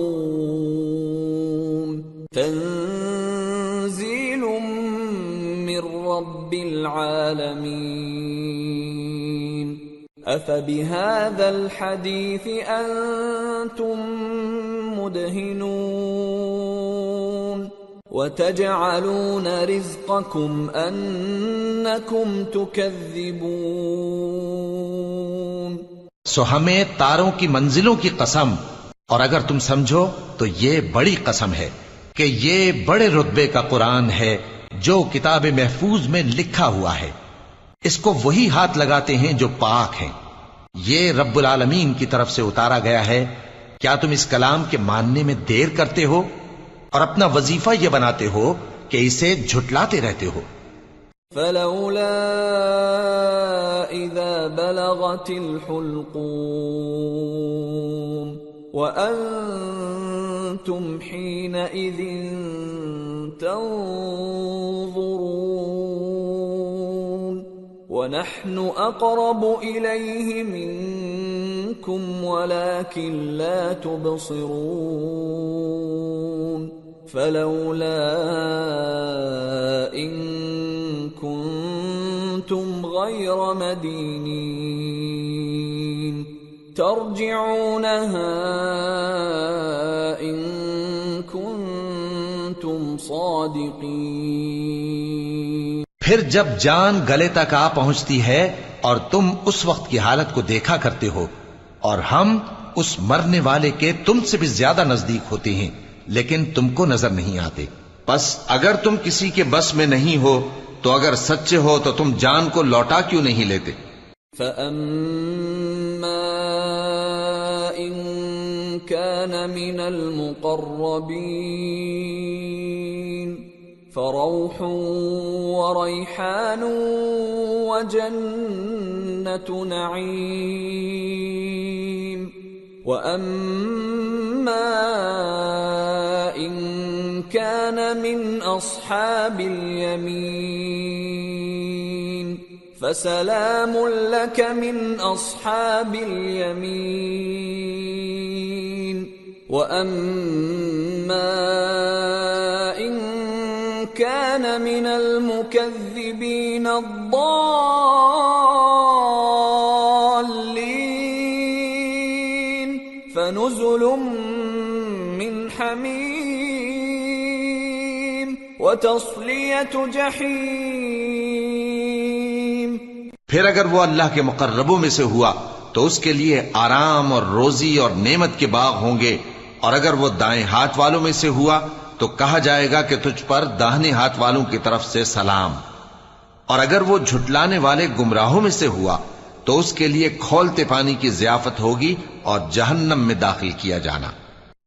تنزيل من رب العالمين أفبهذا الحديث أنتم مدهنون وتجعلون رزقكم أنكم تكذبون سو ہمیں تاروں کی منزلوں کی قسم، اور اگر تم سمجھو تو یہ بڑی قسم ہے کہ یہ بڑے رتبے کا قرآن ہے جو کتاب محفوظ میں لکھا ہوا ہے، اس کو وہی ہاتھ لگاتے ہیں جو پاک ہیں، یہ رب العالمین کی طرف سے اتارا گیا ہے۔ کیا تم اس کلام کے ماننے میں دیر کرتے ہو اور اپنا وظیفہ یہ بناتے ہو کہ اسے جھٹلاتے رہتے ہو؟ فلولا اذا بلغت الحلقوم وأنتم حينئذ تنظرون ونحن أقرب إليه منكم ولكن لا تبصرون فلولا إن كنتم غير مدينين ترجعونها إن كنتم صادقين۔ پھر جب جان گلے تک آ پہنچتی ہے اور تم اس وقت کی حالت کو دیکھا کرتے ہو اور ہم اس مرنے والے کے تم سے بھی زیادہ نزدیک ہوتے ہیں لیکن تم کو نظر نہیں آتے، پس اگر تم کسی کے بس میں نہیں ہو تو اگر سچے ہو تو تم جان کو لوٹا کیوں نہیں لیتے؟ فَأَمَّا إِن كَانَ مِنَ الْمُقَرَّبِينَ فَرَوْحٌ وَرَيْحَانٌ وَجَنَّةُ نَعِيمٍ وَأَمَّا إِن كَانَ مِنْ أَصْحَابِ الْيَمِينِ فَسَلَامٌ لَكَ مِنْ أَصْحَابِ الْيَمِينِ وَأَمَّا إِن كَانَ مِنَ الْمُكَذِّبِينَ الضَّالِّينَ فَنُزُلٌ مِّنْ حَمِيمٍ وَتَصْلِيَةُ جَحِيمٍ۔ پھر اگر وہ اللہ کے مقربوں میں سے ہوا تو اس کے لیے آرام اور روزی اور نعمت کے باغ ہوں گے، اور اگر وہ دائیں ہاتھ والوں میں سے ہوا تو کہا جائے گا کہ تجھ پر داہنے ہاتھ والوں کی طرف سے سلام، اور اگر وہ جھٹلانے والے گمراہوں میں سے ہوا تو اس کے لیے کھولتے پانی کی ضیافت ہوگی اور جہنم میں داخل کیا جانا۔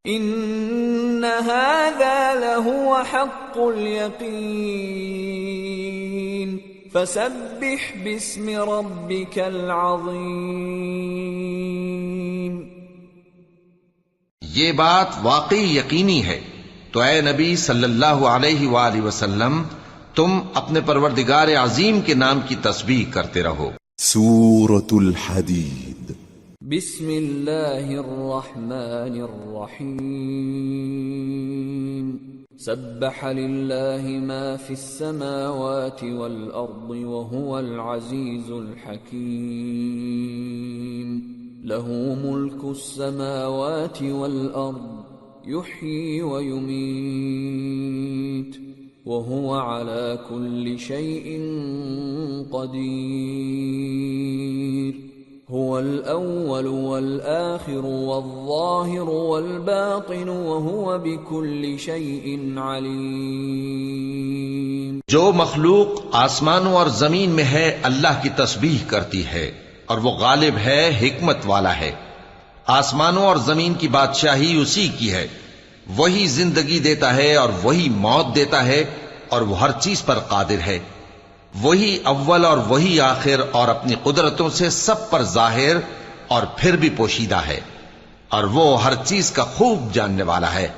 ان هذا لهو حق اليقین فسبح باسم ربك العظیم۔ یہ بات واقعی یقینی ہے، تو اے نبی صلی اللہ علیہ وآلہ وسلم تم اپنے پروردگار عظیم کے نام کی تسبیح کرتے رہو۔ سورة الحديد بسم اللہ الرحمن الرحیم۔ سبح للہ ما فی السماوات والارض وهو العزیز الحکیم۔ له ملک السماوات والارض يحيي ويميت وهو على كل شيء قدير۔ هو الأول والآخر والظاهر والباطن وهو بكل شيء عليم۔ جو مخلوق آسمانوں اور زمین میں ہے اللہ کی تسبیح کرتی ہے، اور وہ غالب ہے، حکمت والا ہے۔ آسمانوں اور زمین کی بادشاہی اسی کی ہے، وہی زندگی دیتا ہے اور وہی موت دیتا ہے، اور وہ ہر چیز پر قادر ہے۔ وہی اول اور وہی آخر، اور اپنی قدرتوں سے سب پر ظاہر اور پھر بھی پوشیدہ ہے، اور وہ ہر چیز کا خوب جاننے والا ہے۔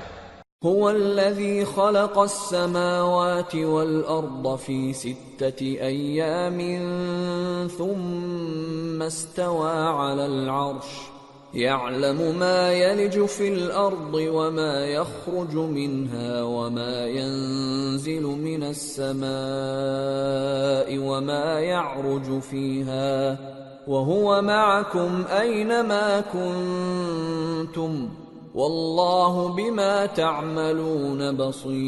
هو الذي خلق السماوات والأرض في 6 أيام ثم استوى على العرش يعلم ما يلج في الأرض وما يخرج منها وما ينزل من السماء وما يعرج فيها وهو معكم أينما كنتم والله بما تعملون بصير۔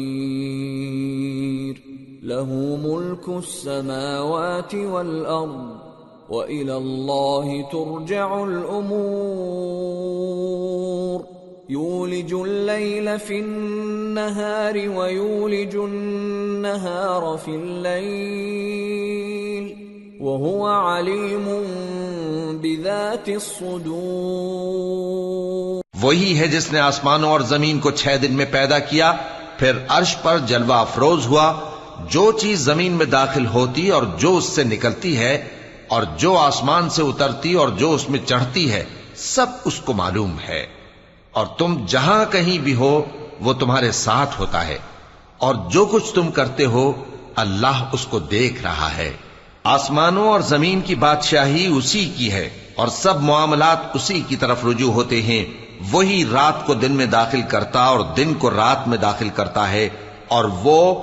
له ملك السماوات والأرض وإلى الله ترجع الأمور۔ يولج الليل في النهار ويولج النهار في الليل وهو عليم بذات الصدور۔ وہی ہے جس نے آسمانوں اور زمین کو 6 دن میں پیدا کیا، پھر عرش پر جلوہ افروز ہوا۔ جو چیز زمین میں داخل ہوتی اور جو اس سے نکلتی ہے، اور جو آسمان سے اترتی اور جو اس میں چڑھتی ہے، سب اس کو معلوم ہے۔ اور تم جہاں کہیں بھی ہو وہ تمہارے ساتھ ہوتا ہے، اور جو کچھ تم کرتے ہو اللہ اس کو دیکھ رہا ہے۔ آسمانوں اور زمین کی بادشاہی اسی کی ہے، اور سب معاملات اسی کی طرف رجوع ہوتے ہیں۔ وہی رات کو دن میں داخل کرتا اور دن کو رات میں داخل کرتا ہے، اور وہ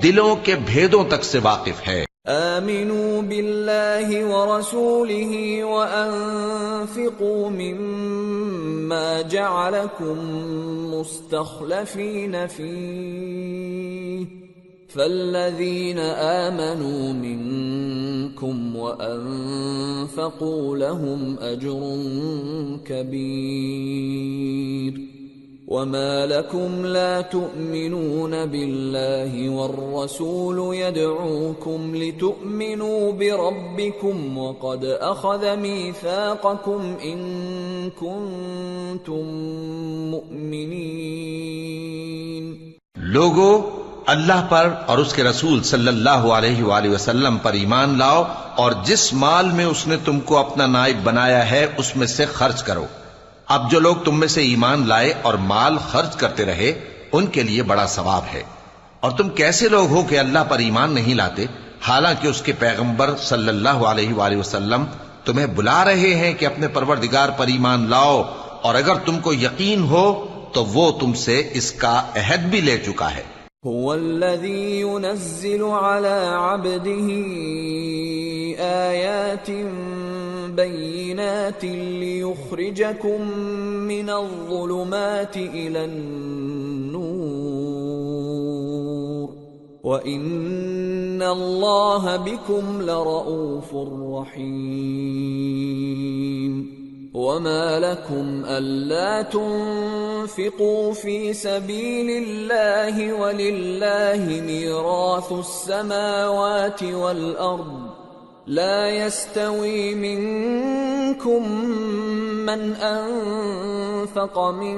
دلوں کے بھیدوں تک سے واقف ہے۔ آمنوا باللہ ورسولہ وانفقوا مما جعلکم مستخلفین فیہ فالذین آمنوا منکم وانفقوا لهم اجر کبیر وما لكم لا تؤمنون بالله والرسول يدعوكم لتؤمنوا بربكم وقد أخذ ميثاقكم إن كنتم مؤمنين. لوگو، اللہ پر اور اس کے رسول صلی اللہ علیہ وآلہ وسلم پر ایمان لاؤ اور جس مال میں اس نے تم کو اپنا نائب بنایا ہے اس میں سے خرچ کرو. اب جو لوگ تم میں سے ایمان لائے اور مال خرچ کرتے رہے ان کے لیے بڑا ثواب ہے. اور تم کیسے لوگ ہو کہ اللہ پر ایمان نہیں لاتے حالانکہ اس کے پیغمبر صلی اللہ علیہ وآلہ وسلم تمہیں بلا رہے ہیں کہ اپنے پروردگار پر ایمان لاؤ، اور اگر تم کو یقین ہو تو وہ تم سے اس کا عہد بھی لے چکا ہے. هو الذي ينزل على عبده آيات بينات ليخرجكم من الظلمات إلى النور وإن الله بكم لرؤوف رحيم. وما لكم ألا تنفقوا في سبيل الله ولله ميراث السماوات والأرض لا يستوي منكم من أنفق من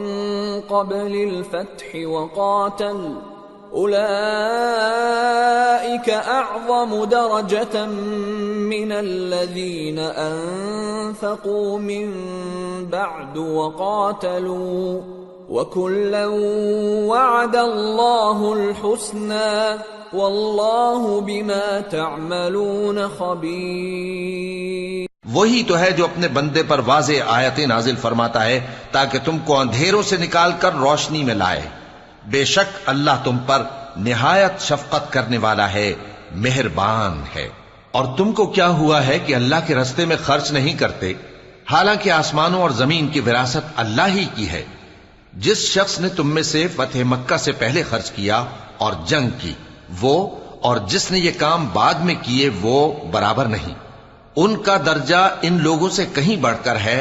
قبل الفتح وقاتل أولئك أعظم درجة من الذين أنفقوا من بعد وقاتلوا وكلا وعد الله الحسنى والله بما تعملون خبير. وہی تو ہے جو اپنے بندے پر واضح آیتیں نازل فرماتا ہے تاکہ تم کو اندھیروں سے نکال کر روشنی میں لائے. بے شک اللہ تم پر نہایت شفقت کرنے والا ہے، مہربان ہے. اور تم کو کیا ہوا ہے کہ اللہ کے راستے میں خرچ نہیں کرتے حالانکہ آسمانوں اور زمین کی وراثت اللہ ہی کی ہے. جس شخص نے تم میں سے فتح مکہ سے پہلے خرچ کیا اور جنگ کی وہ اور جس نے یہ کام بعد میں کیے وہ برابر نہیں. ان کا درجہ ان لوگوں سے کہیں بڑھ کر ہے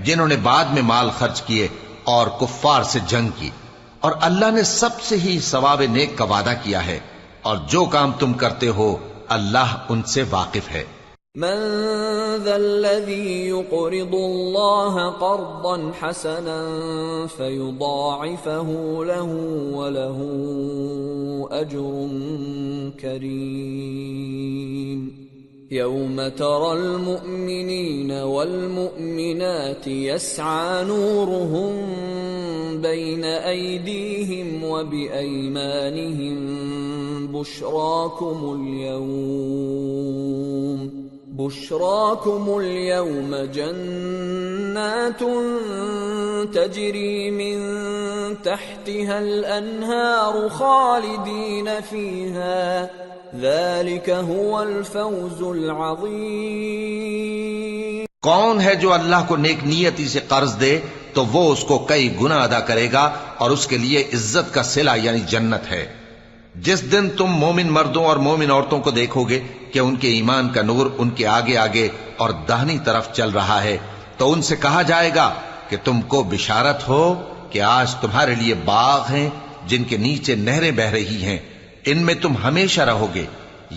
جنہوں نے بعد میں مال خرچ کیے اور کفار سے جنگ کی. اور اللہ نے سب سے ہی ثواب نیک کا وعدہ کیا ہے، اور جو کام تم کرتے ہو اللہ ان سے واقف ہے. من ذا الذي يقرض الله قرضا حسنا فيضاعفه له وله أجر كريم. يوم ترى المؤمنين والمؤمنات يسعى نورهم بين أيديهم وبأيمانهم بشراكم اليوم جنات تجري من تحتها الأنهار خالدين فيها ذلك هو الفوز العظيم. کون ہے جو اللہ کو نیک نیتی سے قرض دے تو وہ اس کو کئی گنا ادا کرے گا اور اس کے لیے عزت کا صلہ یعنی جنت ہے. جس دن تم مومن مردوں اور مومن عورتوں کو دیکھو گے کہ ان کے ایمان کا نور ان کے آگے آگے اور داہنی طرف چل رہا ہے تو ان سے کہا جائے گا کہ تم کو بشارت ہو کہ آج تمہارے لیے باغ ہیں جن کے نیچے نہریں بہ رہی ہیں، ان میں تم ہمیشہ رہو گے،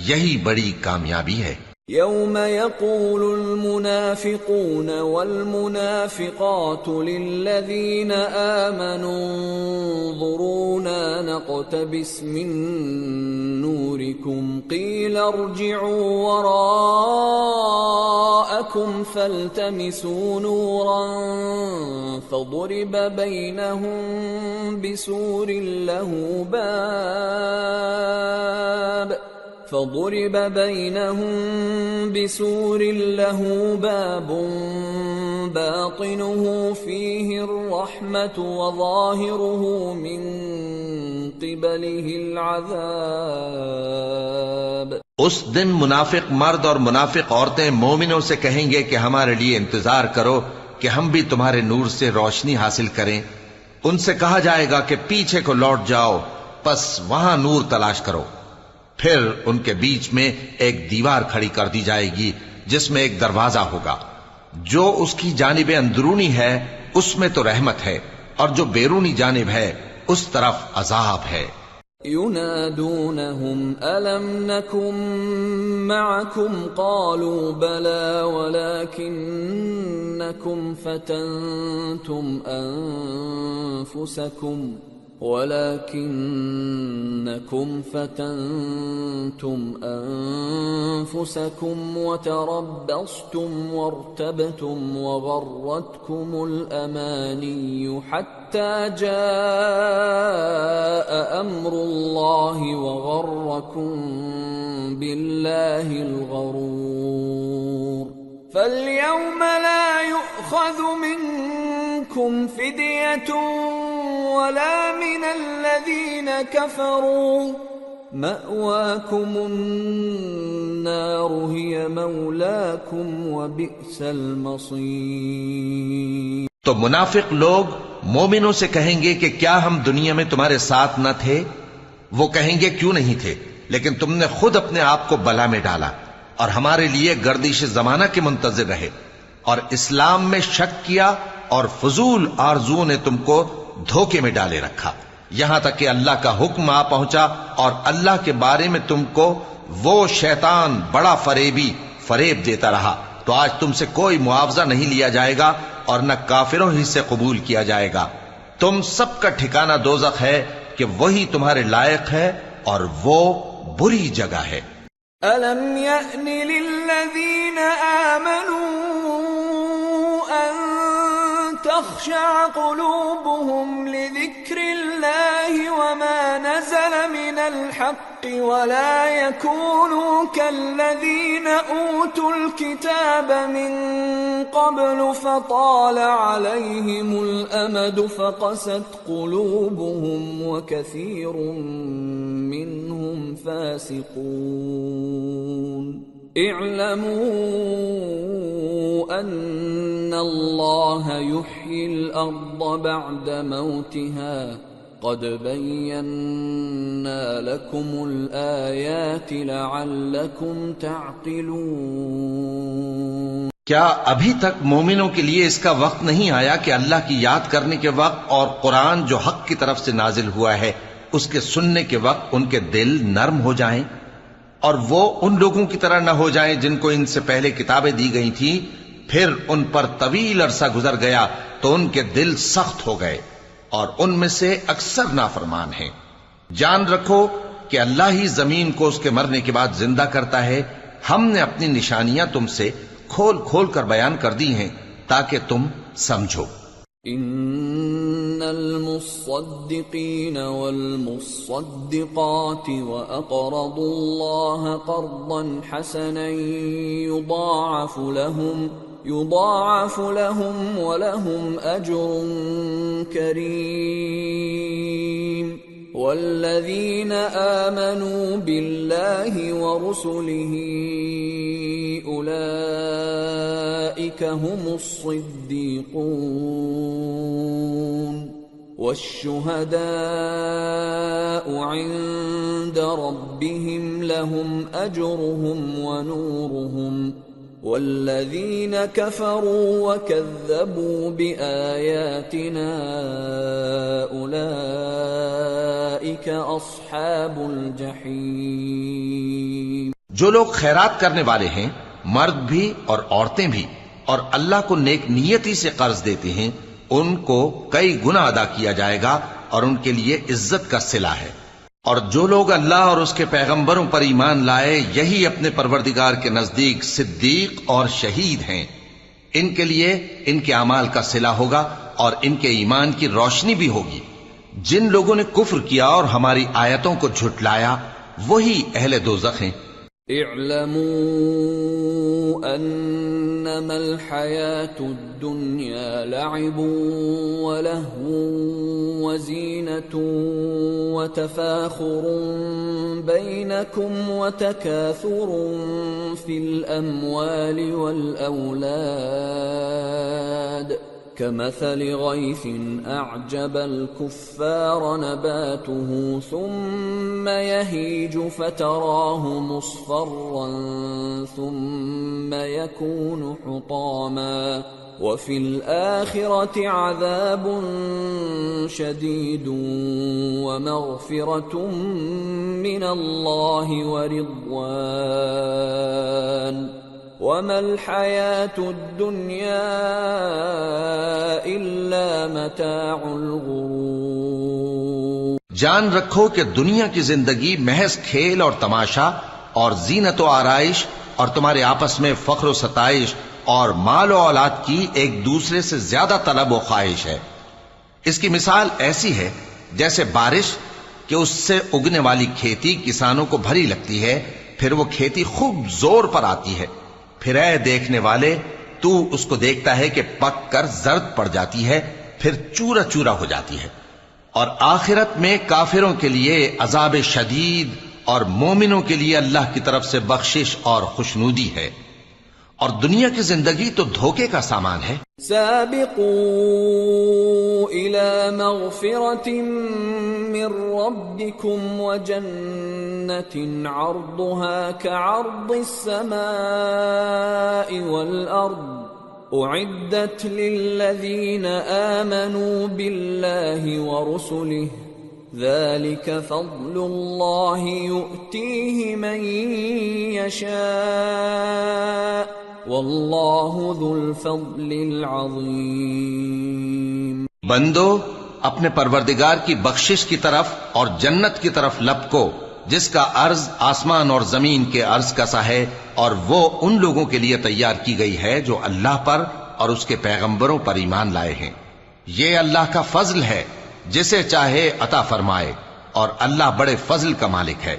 یہی بڑی کامیابی ہے. يوم يقول المنافقون والمنافقات للذين آمنوا انظرونا نقتبس من نوركم قيل ارجعوا وراءكم فالتمسوا نورا فضرب بينهم بسور له باب باطنه فيه الرحمة وظاهره من قبله العذاب. اس دن منافق مرد اور منافق عورتیں مومنوں سے کہیں گے کہ ہمارے لیے انتظار کرو کہ ہم بھی تمہارے نور سے روشنی حاصل کریں. ان سے کہا جائے گا کہ پیچھے کو لوٹ جاؤ، پس وہاں نور تلاش کرو. پھر ان کے بیچ میں ایک دیوار کھڑی کر دی جائے گی جس میں ایک دروازہ ہوگا، جو اس کی جانب اندرونی ہے اس میں تو رحمت ہے اور جو بیرونی جانب ہے اس طرف عذاب ہے۔ ينادونهم ألم نكن معكم قالوا بلى ولكنكم فتنتم أنفسكم وتربصتم وارتبتم وغرتكم الأماني حتى جاء أمر الله وغركم بالله الغرور فاليوم لا يؤخذ منكم فدية ولا من الذين كفروا مأواكم النار هي مولاكم وبئس المصير۔ تو منافق لوگ مومنوں سے کہیں گے کہ کیا ہم دنیا میں تمہارے ساتھ نہ تھے؟ وہ کہیں گے کیوں نہیں تھے، لیکن تم نے خود اپنے آپ کو بلا میں ڈالا اور ہمارے لیے گردش زمانہ کے منتظر رہے اور اسلام میں شک کیا اور فضول آرزوؤں نے تم کو دھوکے میں ڈالے رکھا، یہاں تک کہ اللہ کا حکم آ پہنچا اور اللہ کے بارے میں تم کو وہ شیطان بڑا فریب دیتا رہا، تو آج تم سے کوئی معاوضہ نہیں لیا جائے گا اور نہ کافروں ہی سے قبول کیا جائے گا۔ تم سب کا ٹھکانہ دوزخ ہے کہ وہی تمہارے لائق ہے اور وہ بری جگہ ہے۔ أَلَمْ يَأْنِ لِلَّذِينَ آمَنُوا أَن تَخْشَعَ قُلُوبُهُمْ لِذِكْرِ اللَّهِ وَمَا نَزَلَ مِنَ الْحَقِّ وَلَا يَكُونُوا كَالَّذِينَ أُوتُوا الْكِتَابَ مِن قَبْلُ فَطَالَ عَلَيْهِمُ الْأَمَدُ فَقَسَتْ قُلُوبُهُمْ وَكَثِيرٌ مِّنْهُمْ فَاسِقُونَ۔ اعلموا ان اللہ یحیی الارض بعد موتها قد بینا لکم الآیات لعلکم تعقلون۔ کیا ابھی تک مومنوں کے لیے اس کا وقت نہیں آیا کہ اللہ کی یاد کرنے کے وقت اور قرآن جو حق کی طرف سے نازل ہوا ہے اس کے سننے کے وقت ان کے دل نرم ہو جائیں اور وہ ان لوگوں کی طرح نہ ہو جائیں جن کو ان سے پہلے کتابیں دی گئی تھیں، پھر ان پر طویل عرصہ گزر گیا تو ان کے دل سخت ہو گئے اور ان میں سے اکثر نافرمان ہیں۔ جان رکھو کہ اللہ ہی زمین کو اس کے مرنے کے بعد زندہ کرتا ہے، ہم نے اپنی نشانیاں تم سے کھول کھول کر بیان کر دی ہیں تاکہ تم سمجھو۔ ان المصدقین والمصدقات واقرضوا اللہ قرضا حسنا يضاعف لهم ولهم اجر کریم، والذین آمنوا باللہ ورسلہ اولئک هم الصدیقون والشهداء عند ربهم لهم اجرهم ونورهم، والذین كفروا وكذبوا بآیاتنا اولئک اصحاب الجحیم۔ جو لوگ خیرات کرنے والے ہیں، مرد بھی اور عورتیں بھی، اور اللہ کو نیک نیتی سے قرض دیتے ہیں، ان کو کئی گنا ادا کیا جائے گا اور ان کے لیے عزت کا صلہ ہے۔ اور جو لوگ اللہ اور اس کے پیغمبروں پر ایمان لائے، یہی اپنے پروردگار کے نزدیک صدیق اور شہید ہیں، ان کے لیے ان کے اعمال کا صلہ ہوگا اور ان کے ایمان کی روشنی بھی ہوگی۔ جن لوگوں نے کفر کیا اور ہماری آیتوں کو جھٹلایا وہی اہل دوزخ ہیں۔ اعلموا انما الحیاة الدنیا لعب ولہو وزینة وتفاخر بینکم وتکاثر فی الاموال والاولاد كمثل غيث أعجب الكفار نباته ثم يهيج فتراه مصفرا ثم يكون حطاما وفي الآخرة عذاب شديد ومغفرة من الله ورضوان وما الحياة الدنيا إلا متاع الغرور۔ جان رکھو کہ دنیا کی زندگی محض کھیل اور تماشا اور زینت و آرائش اور تمہارے آپس میں فخر و ستائش اور مال و اولاد کی ایک دوسرے سے زیادہ طلب و خواہش ہے۔ اس کی مثال ایسی ہے جیسے بارش کہ اس سے اگنے والی کھیتی کسانوں کو بھری لگتی ہے، پھر وہ کھیتی خوب زور پر آتی ہے، پھر اے دیکھنے والے تو اس کو دیکھتا ہے کہ پک کر زرد پڑ جاتی ہے، پھر چورا چورا ہو جاتی ہے۔ اور آخرت میں کافروں کے لیے عذاب شدید اور مومنوں کے لیے اللہ کی طرف سے بخشش اور خوشنودی ہے۔ اور دنیا کی زندگی تو دھوکے کا سامان ہے۔ سابقوا إلى مغفرة من ربكم وجنة عرضها كعرض السماء والأرض أعدت للذين آمنوا بالله ورسله ذلك فضل الله يؤتيه من يشاء واللہ ذو الفضل العظیم۔ بندو اپنے پروردگار کی بخشش کی طرف اور جنت کی طرف لپکو جس کا عرض آسمان اور زمین کے عرض کا سا ہے، اور وہ ان لوگوں کے لیے تیار کی گئی ہے جو اللہ پر اور اس کے پیغمبروں پر ایمان لائے ہیں۔ یہ اللہ کا فضل ہے، جسے چاہے عطا فرمائے، اور اللہ بڑے فضل کا مالک ہے۔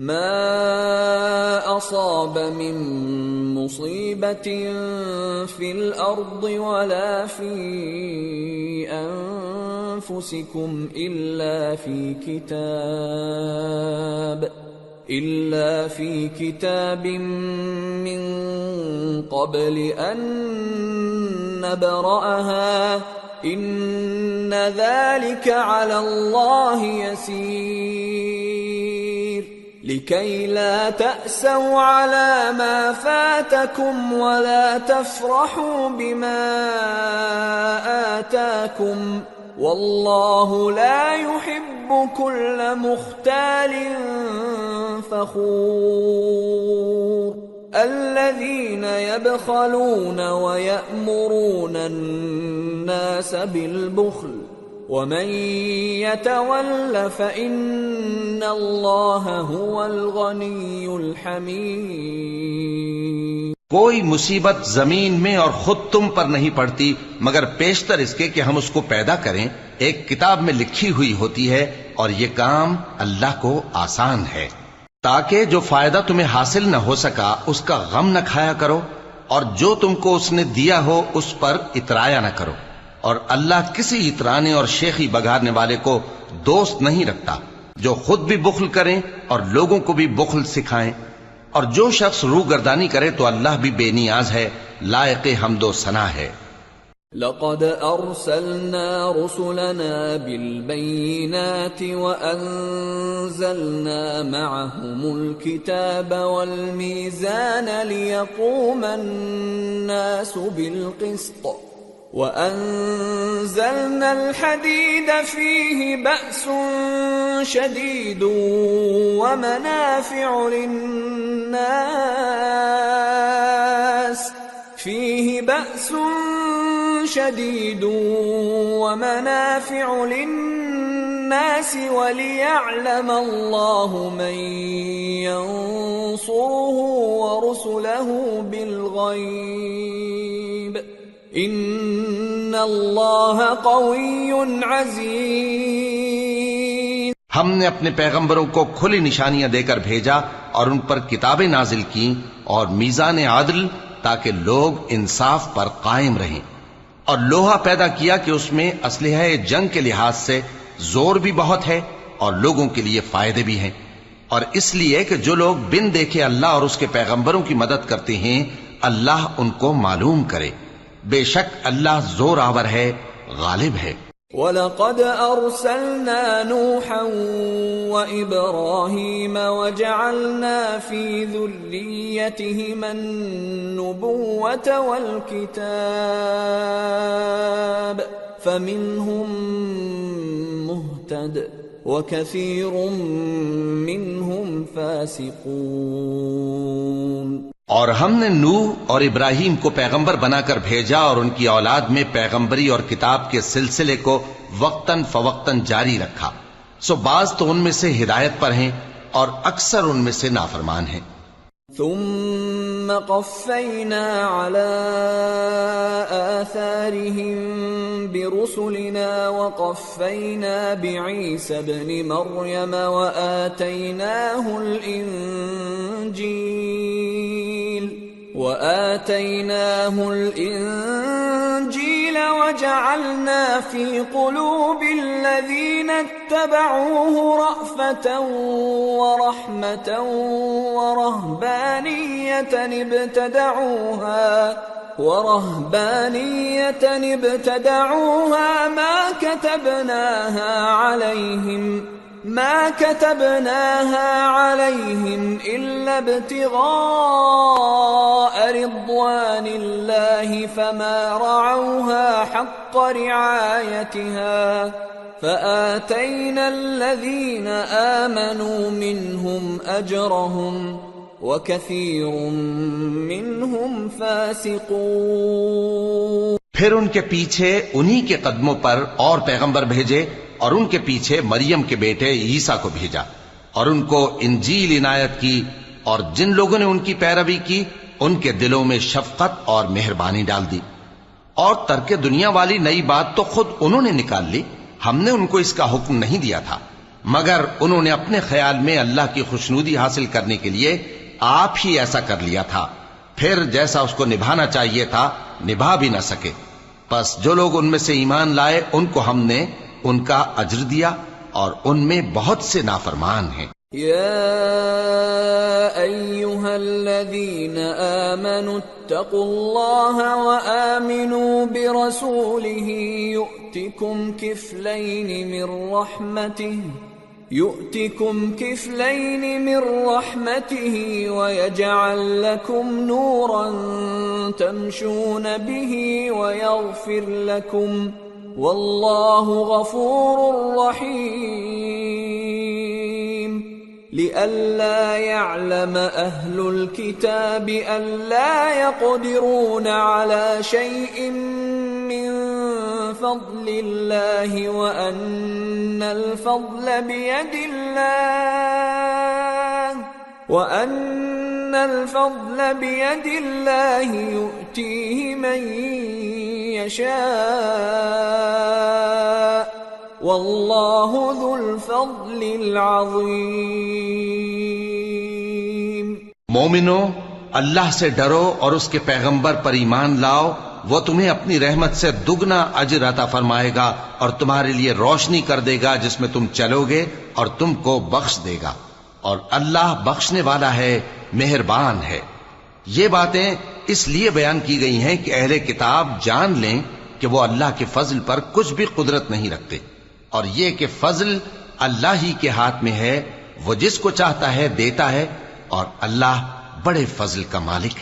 ما أصاب من مصيبة في الأرض ولا في أنفسكم إلا في كتاب من قبل أن نبرأها إن ذلك على الله يسير لكي لا تأسوا على ما فاتكم ولا تفرحوا بما آتاكم والله لا يحب كل مختال فخور الذين يبخلون ويأمرون الناس بالبخل ومن يتول فإن الله هو الغني الحميد۔ کوئی مصیبت زمین میں اور خود تم پر نہیں پڑتی مگر پیشتر اس کے کہ ہم اس کو پیدا کریں، ایک کتاب میں لکھی ہوئی ہوتی ہے، اور یہ کام اللہ کو آسان ہے، تاکہ جو فائدہ تمہیں حاصل نہ ہو سکا اس کا غم نہ کھایا کرو، اور جو تم کو اس نے دیا ہو اس پر اترایا نہ کرو، اور اللہ کسی اترانے اور شیخی بگارنے والے کو دوست نہیں رکھتا، جو خود بھی بخل کریں اور لوگوں کو بھی بخل سکھائیں، اور جو شخص روگردانی کرے تو اللہ بھی بے نیاز ہے، لائق حمد و ثنا ہے۔ لقد أرسلنا رسلنا بالبينات وأنزلنا معهم الكتاب والميزان ليقوم الناس بالقسط وأنزلنا الحديد فيه بأس شديد ومنافع للناس وليعلم الله من ينصره ورسله بالغيب إن الله قوي عزيز۔ ہم نے اپنے پیغمبروں کو کھلی نشانیاں دے کر بھیجا اور ان پر کتابیں نازل کی اور میزان عدل، تاکہ لوگ انصاف پر قائم رہیں، اور لوہا پیدا کیا کہ اس میں اسلحہ جنگ کے لحاظ سے زور بھی بہت ہے اور لوگوں کے لیے فائدے بھی ہیں، اور اس لیے کہ جو لوگ بن دیکھے اللہ اور اس کے پیغمبروں کی مدد کرتے ہیں اللہ ان کو معلوم کرے۔ بے شک اللہ زور آور ہے، غالب ہے۔ وَلَقَدْ أَرْسَلْنَا نُوحًا وَإِبْرَاهِيمَ وَجَعَلْنَا فِي ذُرِّيَّتِهِمَا النُّبُوَّةَ وَالْكِتَابَ فَمِنْهُمْ مُهْتَدٍ وَكَثِيرٌ مِّنْهُمْ فَاسِقُونَ۔ اور ہم نے نوح اور ابراہیم کو پیغمبر بنا کر بھیجا اور ان کی اولاد میں پیغمبری اور کتاب کے سلسلے کو وقتاً فوقتاً جاری رکھا، سو بعض تو ان میں سے ہدایت پر ہیں اور اکثر ان میں سے نافرمان ہیں۔ ثم قفينا على آثارهم برسلنا وقفينا بعيسى ابن مريم وآتيناه الإنجيل وجعلنا في قلوب الذين اتبعوه رأفة ورحمة ورهبانية ابتدعوها ما كتبناها عليهم إلا ابتغاء رضوان الله فما رعوها حق رعايتها فآتينا الذين آمنوا منهم أجرهم وكثير منهم فاسقون۔ پھر ان کے پیچھے انہی کے قدموں پر اور پیغمبر بھیجے اور ان کے پیچھے مریم کے بیٹے عیسیٰ کو بھیجا اور ان کو انجیل عنایت کی، اور جن لوگوں نے ان کی پیروی کی ان کے دلوں میں شفقت اور مہربانی ڈال دی۔ اور ترک دنیا والی نئی بات تو خود انہوں نے نکال لی، ہم نے ان کو اس کا حکم نہیں دیا تھا، مگر انہوں نے اپنے خیال میں اللہ کی خوشنودی حاصل کرنے کے لیے آپ ہی ایسا کر لیا تھا، پھر جیسا اس کو نبھانا چاہیے تھا نبھا بھی نہ سکے۔ پس جو لوگ ان میں سے ایمان لائے ان کو ہم نے ان کا اجر دیا، اور ان میں بہت سے نافرمان ہیں۔ یا ایھا الذین آمنوا اتقوا اللہ وآمنوا برسولہ يؤتكم كفلين من رحمته ويجعل لكم نورا تمشون به ويغفر لكم والله غفور رحيم۔ لئلا يعلم أهل الكتاب ألا يقدرون على شيء من فضل الله وأن الفضل بيد الله يؤتيه من يشاء والله ذو الفضل العظيم۔ مومنو، اللہ سے ڈرو اور اس کے پیغمبر پر ایمان لاؤ، وہ تمہیں اپنی رحمت سے دگنا اجر عطا فرمائے گا اور تمہارے لیے روشنی کر دے گا جس میں تم چلو گے اور تم کو بخش دے گا، اور اللہ بخشنے والا ہے، مہربان ہے۔ یہ باتیں اس لیے بیان کی گئی ہیں کہ اہل کتاب جان لیں کہ وہ اللہ کے فضل پر کچھ بھی قدرت نہیں رکھتے، اور یہ کہ فضل اللہ ہی کے ہاتھ میں ہے، وہ جس کو چاہتا ہے دیتا ہے، اور اللہ بڑے فضل کا مالک ہے۔